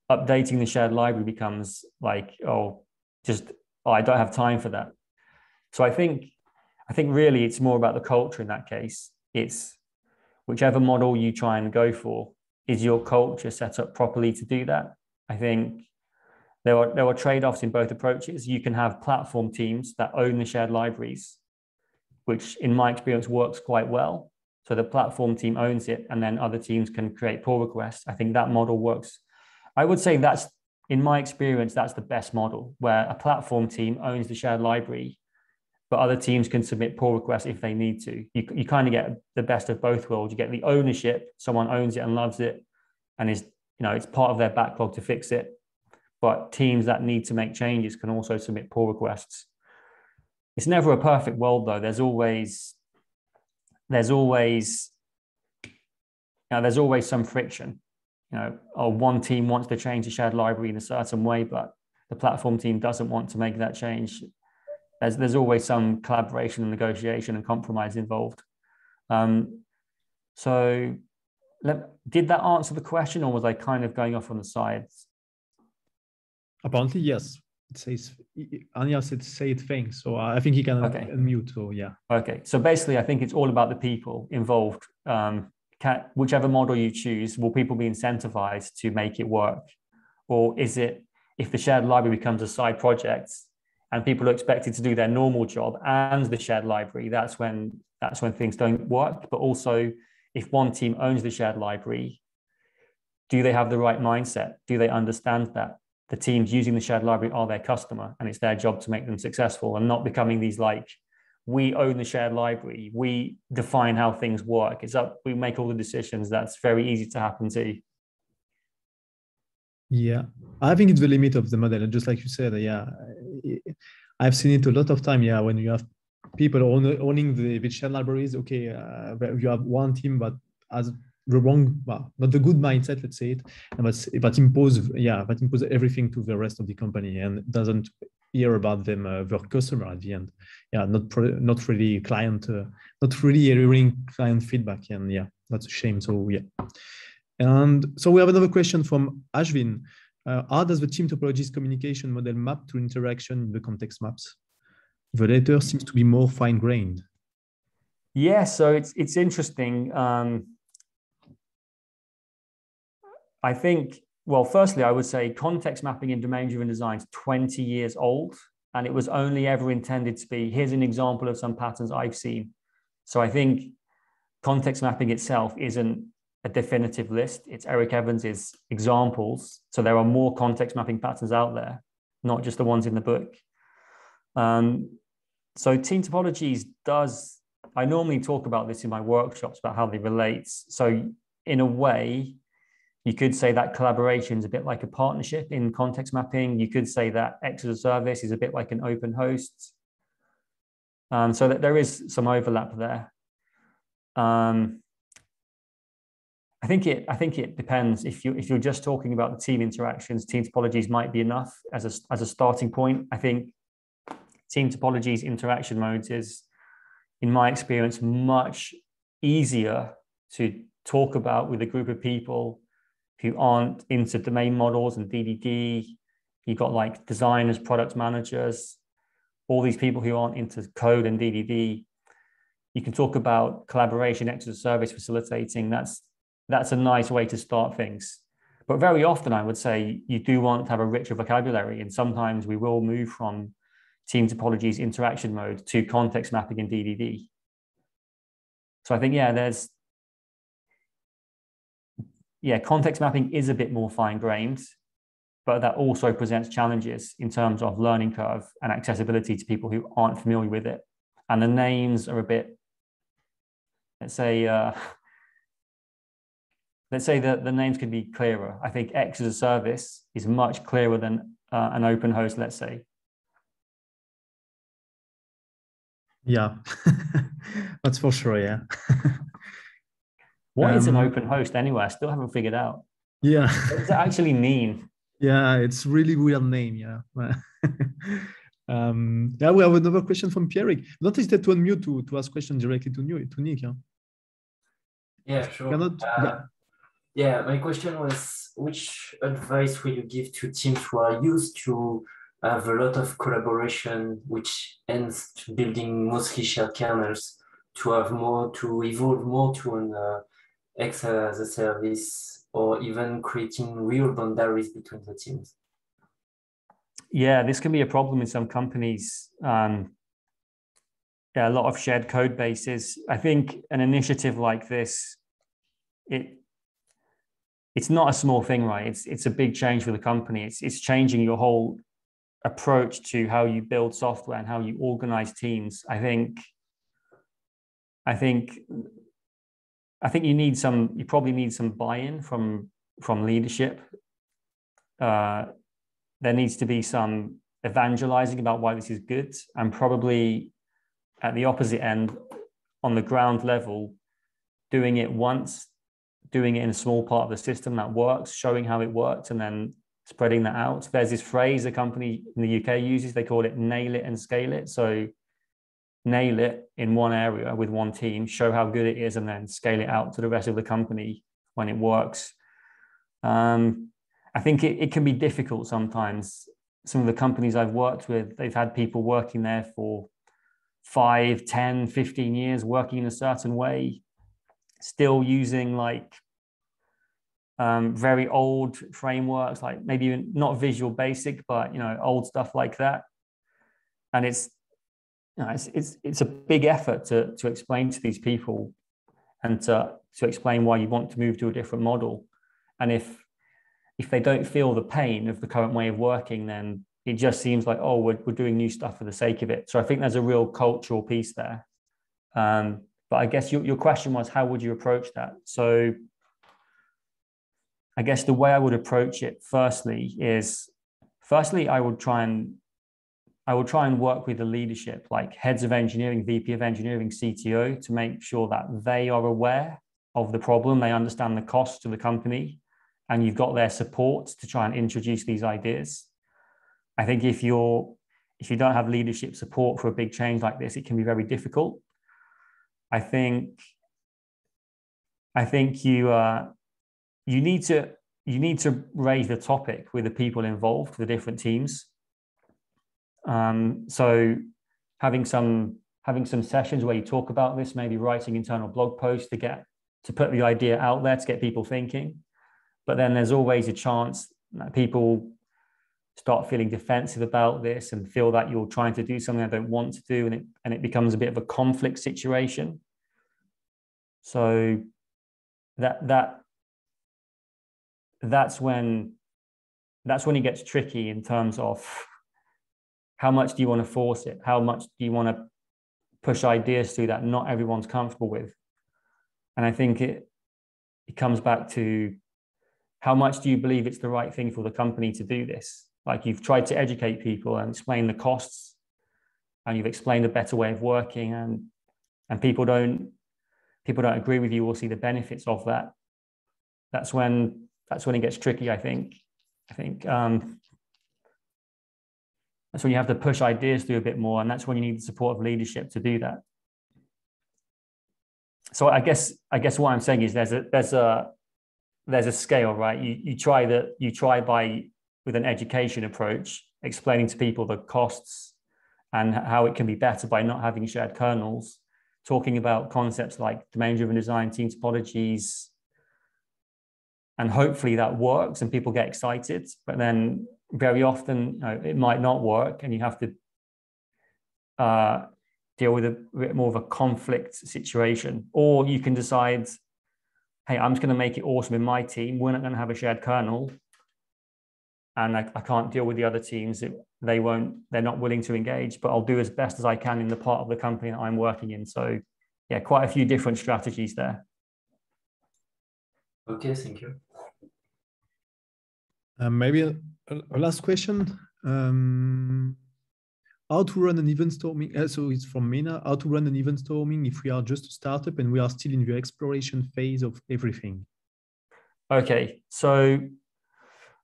updating the shared library becomes like, I don't have time for that. So I think really it's more about the culture in that case. It's whichever model you try and go for, is your culture set up properly to do that? I think there are trade-offs in both approaches. You can have platform teams that own the shared libraries, which in my experience works quite well. So the platform team owns it and then other teams can create pull requests. I think that model works. I would say in my experience, that's the best model, where a platform team owns the shared library, but other teams can submit pull requests if they need to. You kind of get the best of both worlds. You get the ownership, someone owns it and loves it, and it's part of their backlog to fix it. But teams that need to make changes can also submit pull requests. It's never a perfect world, though. There's always some friction. One team wants to change the shared library in a certain way, but the platform team doesn't want to make that change. There's always some collaboration and negotiation and compromise involved. So did that answer the question, or was I kind of going off on the sides? Apparently, yes. It says, Anya said things, so I think he can unmute, so yeah. Okay, so basically I think it's all about the people involved. Whichever model you choose, will people be incentivized to make it work? Or is it, if the shared library becomes a side project and people are expected to do their normal job and the shared library, that's when things don't work. But also, if one team owns the shared library, do they have the right mindset? Do they understand that the teams using the shared library are their customer and it's their job to make them successful, and not becoming these like, we own the shared library, we define how things work, we make all the decisions. That's very easy to happen too. Yeah, I think it's the limit of the model. And just like you said, yeah, I've seen it a lot of time. Yeah, when you have people owning the shared libraries, okay, you have one team but has the wrong, well, not the good mindset, let's say it, and that impose everything to the rest of the company and doesn't hear about them, their customer at the end. Yeah, not really hearing client feedback, and yeah, that's a shame. So yeah. And so we have another question from Ashvin. How does the team topologies communication model map to interaction in the context maps? The latter seems to be more fine-grained. Yeah, so it's interesting. I think, well, firstly, I would say context mapping in domain-driven design is 20 years old, and it was only ever intended to be, here's an example of some patterns I've seen. So I think context mapping itself isn't a definitive list. It's Eric Evans's examples. So there are more context mapping patterns out there, not just the ones in the book. So team topologies I normally talk about this in my workshops about how they relate. So in a way, you could say that collaboration is a bit like a partnership in context mapping. You could say that X as a service is a bit like an open host. So that there is some overlap there. I think it depends. If you're just talking about the team interactions, team topologies might be enough as a starting point. I think team topologies interaction modes in my experience, much easier to talk about with a group of people who aren't into domain models and DDD. You've got like designers, product managers, all these people who aren't into code and DDD. You can talk about collaboration, X as a service, facilitating. That's a nice way to start things. But very often, I would say you do want to have a richer vocabulary. And sometimes we will move from team topologies interaction mode to context mapping and DDD. So I think, context mapping is a bit more fine-grained, but that also presents challenges in terms of learning curve and accessibility to people who aren't familiar with it. And the names are a bit, let's say that the names could be clearer. I think X as a service is much clearer than an open host, let's say. Yeah, that's for sure. Yeah. What is an open host anyway? I still haven't figured out. Yeah. What does it actually mean? Yeah, it's really weird name. Yeah. Yeah, we have another question from Pierrick. Don't hesitate to unmute to ask questions directly to Nick. Yeah, yeah, sure. Yeah, my question was, which advice will you give to teams who are used to have a lot of collaboration, which ends to building mostly shared kernels, to have more, to evolve more to an X as a service, or even creating real boundaries between the teams? Yeah, this can be a problem in some companies. A lot of shared code bases. I think an initiative like this, it's not a small thing, right? It's a big change for the company. It's changing your whole approach to how you build software and how you organize teams. I think you probably need some buy-in from leadership. There needs to be some evangelizing about why this is good, and probably at the opposite end, on the ground level, doing it once, doing it in a small part of the system that works, showing how it works, and then spreading that out. There's this phrase a company in the UK uses, they call it nail it and scale it. So nail it in one area with one team, show how good it is, and then scale it out to the rest of the company when it works. I think it can be difficult sometimes. Some of the companies I've worked with, they've had people working there for 5, 10, 15 years, working in a certain way, still using like very old frameworks, like maybe even not Visual Basic, but old stuff like that. And it's a big effort to explain to these people and to explain why you want to move to a different model. And if they don't feel the pain of the current way of working, then it just seems like, oh, we're doing new stuff for the sake of it. So I think there's a real cultural piece there. But I guess your question was, how would you approach that? So I guess the way I would approach it firstly, I would try and work with the leadership, like heads of engineering, VP of engineering, CTO, to make sure that they are aware of the problem, they understand the cost to the company, and you've got their support to try and introduce these ideas. I think if you don't have leadership support for a big change like this, it can be very difficult. I think you need to raise the topic with the people involved, the different teams. So having some sessions where you talk about this, maybe writing internal blog posts to put the idea out there to get people thinking. But then there's always a chance that people start feeling defensive about this and feel that you're trying to do something they don't want to do, and it becomes a bit of a conflict situation. So that's when it gets tricky in terms of how much do you want to force it? How much do you want to push ideas through that not everyone's comfortable with? And I think it comes back to how much do you believe it's the right thing for the company to do this? Like, you've tried to educate people and explain the costs, and you've explained a better way of working, and people don't agree with you or see the benefits of that. That's when it gets tricky, I think. That's when you have to push ideas through a bit more, and that's when you need the support of leadership to do that. so I guess what I'm saying is there's a scale, right? You try with an education approach, explaining to people the costs and how it can be better by not having shared kernels, talking about concepts like domain-driven design, team topologies, and hopefully that works and people get excited. But then very often, it might not work, and you have to deal with a bit more of a conflict situation. Or you can decide, hey, I'm just going to make it awesome in my team. We're not going to have a shared kernel, and I can't deal with the other teams. They're not willing to engage, but I'll do as best as I can in the part of the company that I'm working in. So yeah, quite a few different strategies there. Okay, thank you. Maybe a last question. How to run an event storming? So it's from Mena. How to run an event storming if we are just a startup and we are still in the exploration phase of everything? Okay, so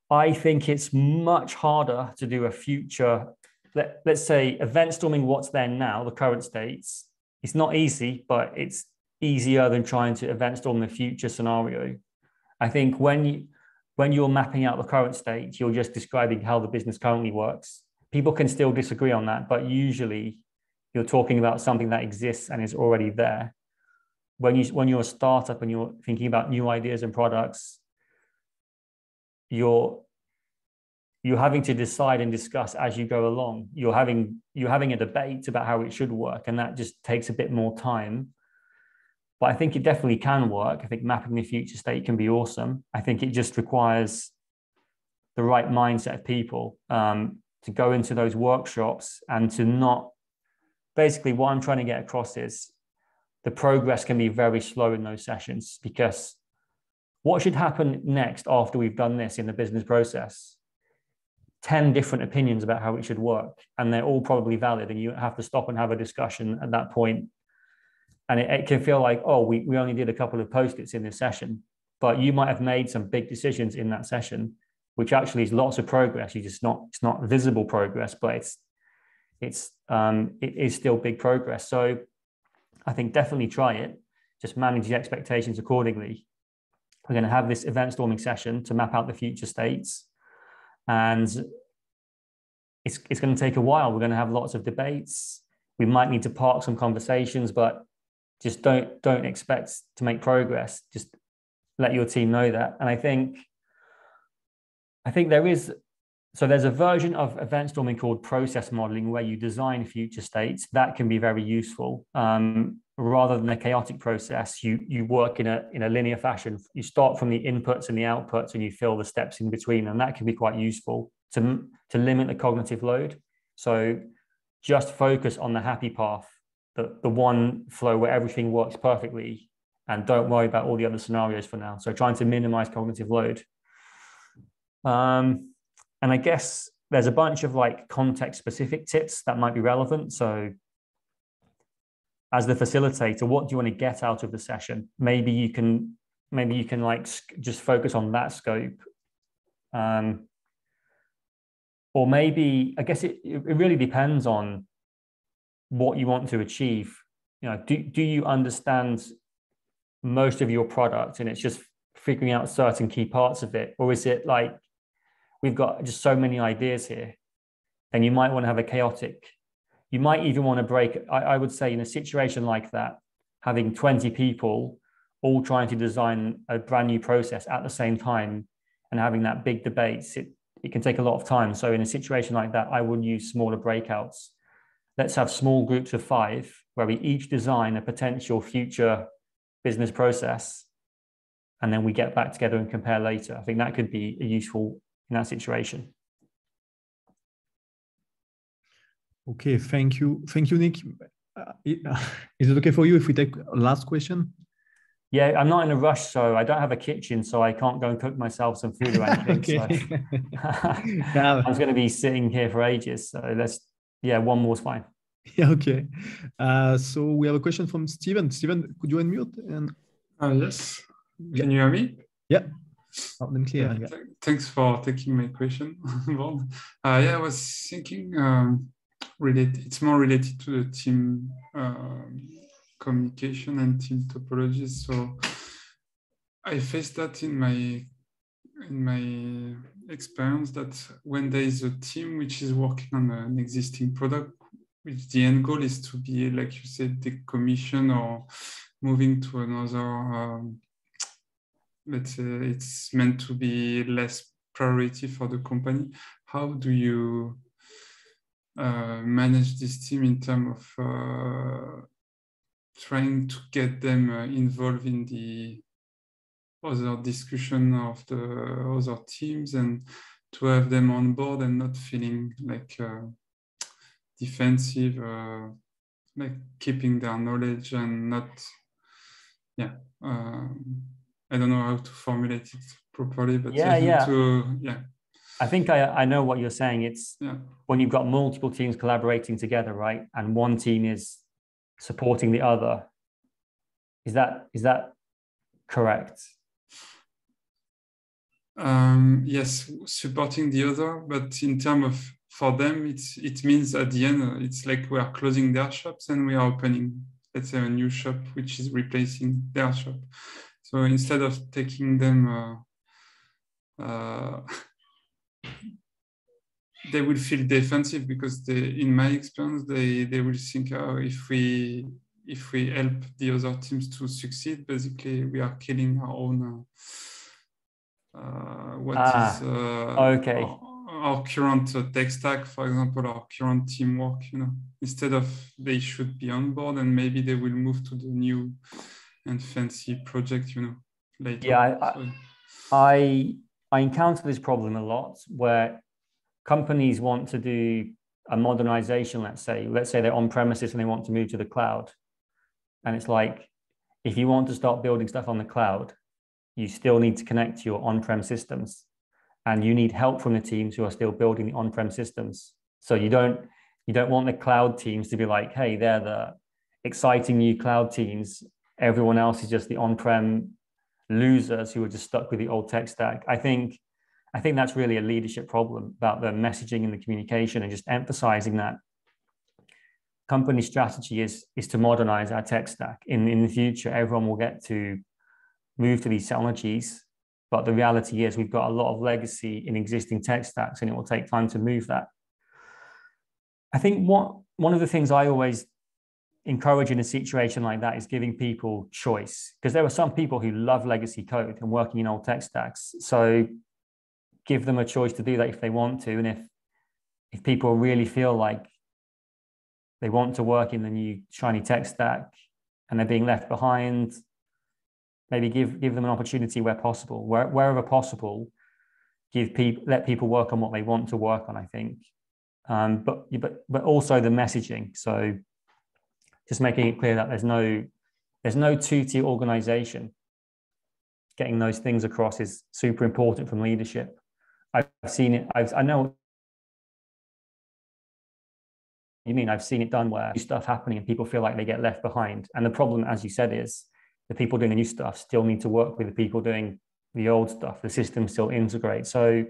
I think it's much harder to do a future, let's say event storming what's there now, the current states. It's not easy, but it's easier than trying to event storm the future scenario. I think when you're mapping out the current state, you're just describing how the business currently works. People can still disagree on that, but usually you're talking about something that exists and is already there. When you're a startup and you're thinking about new ideas and products, you're having to decide and discuss as you go along. You're having a debate about how it should work, and that just takes a bit more time. But I think it definitely can work. I think mapping the future state can be awesome. I think it just requires the right mindset of people to go into those workshops and to not, basically what I'm trying to get across is the progress can be very slow in those sessions, because what should happen next after we've done this in the business process? 10 different opinions about how it should work, and they're all probably valid, and you have to stop and have a discussion at that point. And it can feel like, oh, we only did a couple of post-its in this session, but you might have made some big decisions in that session, which actually is lots of progress. It's not visible progress, but it is still big progress. So I think definitely try it. Just manage the expectations accordingly. We're going to have this event storming session to map out the future states, and it's going to take a while. We're going to have lots of debates. We might need to park some conversations, but just don't expect to make progress. Just let your team know that. And I think there's a version of event storming called process modeling, where you design future states. That can be very useful. Rather than a chaotic process, you work in a linear fashion. You start from the inputs and the outputs, and you fill the steps in between, and that can be quite useful to limit the cognitive load. So just focus on the happy path, the one flow where everything works perfectly, and don't worry about all the other scenarios for now. So trying to minimize cognitive load. And I guess there's a bunch of like context specific tips that might be relevant. So as the facilitator, what do you want to get out of the session? Maybe you can like just focus on that scope. Or maybe, I guess it really depends on what you want to achieve. Do you understand most of your product and it's just figuring out certain key parts of it? Or is it like, we've got just so many ideas here? Then you might want to have a chaotic, you might even want to break. I would say in a situation like that, having 20 people all trying to design a brand new process at the same time and having that big debates, it can take a lot of time. So in a situation like that, I would use smaller breakouts. Let's have small groups of 5 where we each design a potential future business process, and then we get back together and compare later. I think that could be useful in that situation. Okay, thank you, Nick. Is it okay for you if we take a last question? Yeah, I'm not in a rush, so I don't have a kitchen, so I can't go and cook myself some food or anything. Okay. So I was going to be sitting here for ages. So one more is fine. Yeah, okay. So we have a question from Steven. Steven, could you unmute? Yes. Can you hear me? Yeah. Loud and clear. Yeah. Thanks for taking my question. I was thinking it's more related to the team communication and team topologies. So I faced that in my experience, that when there is a team which is working on an existing product, which the end goal is to be, like you said, decommission or moving to another, let's say it's meant to be less priority for the company. How do you manage this team in terms of trying to get them involved in the other discussion of the other teams, and to have them on board and not feeling like defensive, like keeping their knowledge and not, I don't know how to formulate it properly, but I think I know what you're saying. It's when you've got multiple teams collaborating together, right? And one team is supporting the other. Is that correct? Yes, supporting the other, but in terms of, for them, it means at the end, it's like we are closing their shops and we are opening, let's say, a new shop which is replacing their shop. So instead of taking them, they will feel defensive, because in my experience, they will think, oh, if we help the other teams to succeed, basically we are killing our own. Okay. Our current tech stack, for example, our current teamwork, instead of, they should be on board, and maybe they will move to the new and fancy project, later. Yeah, I encounter this problem a lot, where companies want to do a modernization, let's say they're on premises and they want to move to the cloud. And it's like, if you want to start building stuff on the cloud, you still need to connect to your on-prem systems, and you need help from the teams who are still building the on-prem systems. So you don't want the cloud teams to be like, hey, they're the exciting new cloud teams. Everyone else is just the on-prem losers who are just stuck with the old tech stack. I think that's really a leadership problem, about the messaging and the communication, and just emphasizing that company strategy is to modernize our tech stack. In the future, everyone will get to move to these technologies, but the reality is we've got a lot of legacy in existing tech stacks, and it will take time to move that. I think one of the things I always encourage in a situation like that is giving people choice, because there are some people who love legacy code and working in old tech stacks. So give them a choice to do that if they want to, and if people really feel like they want to work in the new shiny tech stack and they're being left behind, maybe give them an opportunity where possible, wherever possible. Let people work on what they want to work on, I think. But also the messaging. So just making it clear that there's no two-tier organization. Getting those things across is super important from leadership. I've seen it. I know what you mean. I've seen it done where stuff happening and people feel like they get left behind. And the problem, as you said, is the people doing the new stuff still need to work with the people doing the old stuff. The system still integrates. So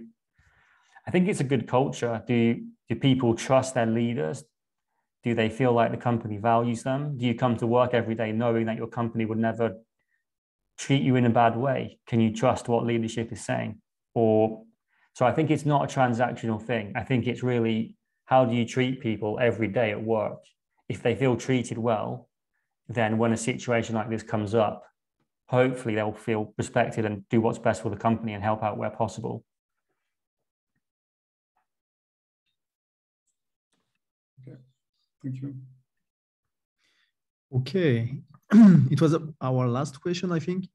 I think it's a good culture. Do people trust their leaders? Do they feel like the company values them? Do you come to work every day knowing that your company would never treat you in a bad way? Can you trust what leadership is saying? So I think it's not a transactional thing. I think it's really, how do you treat people every day at work? If they feel treated well, then when a situation like this comes up, hopefully they'll feel respected and do what's best for the company and help out where possible. Okay, thank you. Okay, it was our last question, I think.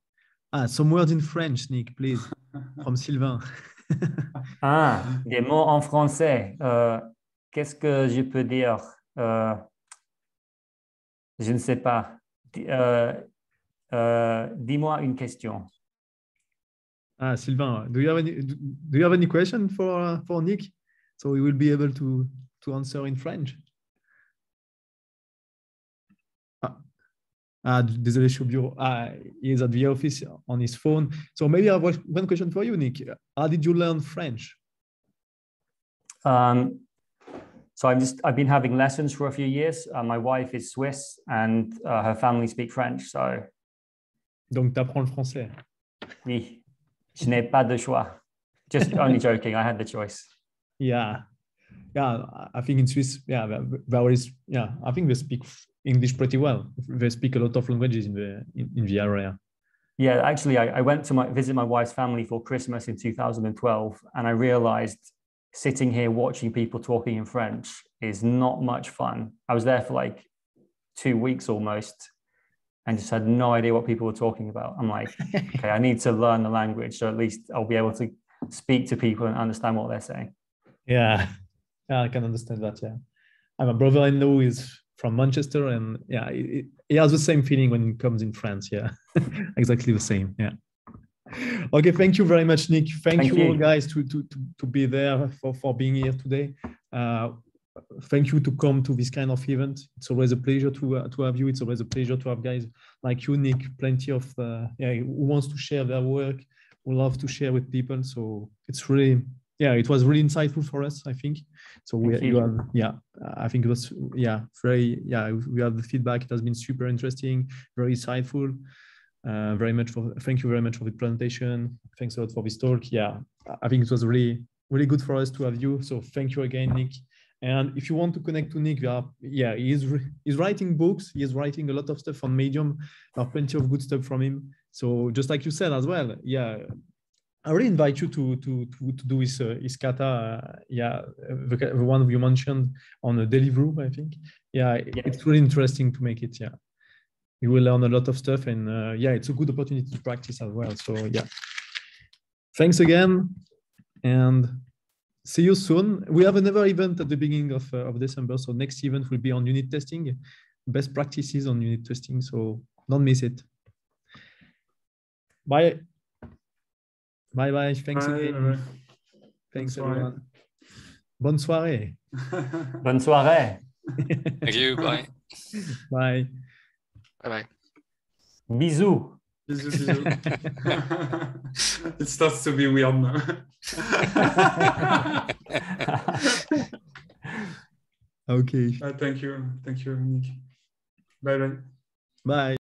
Some words in French, Nick, please, from Sylvain. Des mots en français. Qu'est-ce que je peux dire? Je ne sais pas. Dis-moi une question. Sylvain, do you have any question for Nick? So we will be able to answer in French. Désolé, je suis au bureau. He is at the office on his phone. So maybe I have one question for you, Nick. How did you learn French? So I've been having lessons for a few years. My wife is Swiss and her family speak French. So. Donc, tu apprends le français. Oui, je n'ai pas de choix. Just only joking. I had the choice. Yeah. Yeah, I think in Swiss, yeah, I think they speak English pretty well. They speak a lot of languages in the area. Yeah, actually, I went to visit my wife's family for Christmas in 2012, and I realized sitting here watching people talking in French is not much fun. I was there for like 2 weeks almost, and just had no idea what people were talking about. I'm like, okay, I need to learn the language, so at least I'll be able to speak to people and understand what they're saying. Yeah, I can understand that. Yeah, my brother-in-law is from Manchester, and yeah, he has the same feeling when it comes in France. Yeah, exactly the same. Yeah. Okay, thank you very much, Nick. Thank you all guys to be there for being here today. Thank you to come to this kind of event. It's always a pleasure to have you. It's always a pleasure to have guys like you, Nick. Plenty of who wants to share their work, who love to share with people. So it's really, it was really insightful for us, I think. So I think it was we have the feedback. It has been super interesting, very insightful. Thank you very much for the presentation. Thanks a lot for this talk. Yeah, I think it was really, really good for us to have you. So thank you again, Nick. And if you want to connect to Nick, he's writing books. He is writing a lot of stuff on Medium. There are plenty of good stuff from him. So just like you said as well, I really invite you to do his kata, the one you mentioned on the Deliveroo, I think. It's really interesting to make it. You will learn a lot of stuff, and it's a good opportunity to practice as well. So thanks again, and see you soon. We have another event at the beginning of December. So next event will be on unit testing, best practices on unit testing. So don't miss it. Bye. Bye. Thanks again. Bye. Thanks everyone. Bonne soirée. Bonne soirée. Thank you. Bye. Bye. Bye. Bisous. Bisous. It starts to be weird now. Okay. Thank you, Nick. Bye. Bye.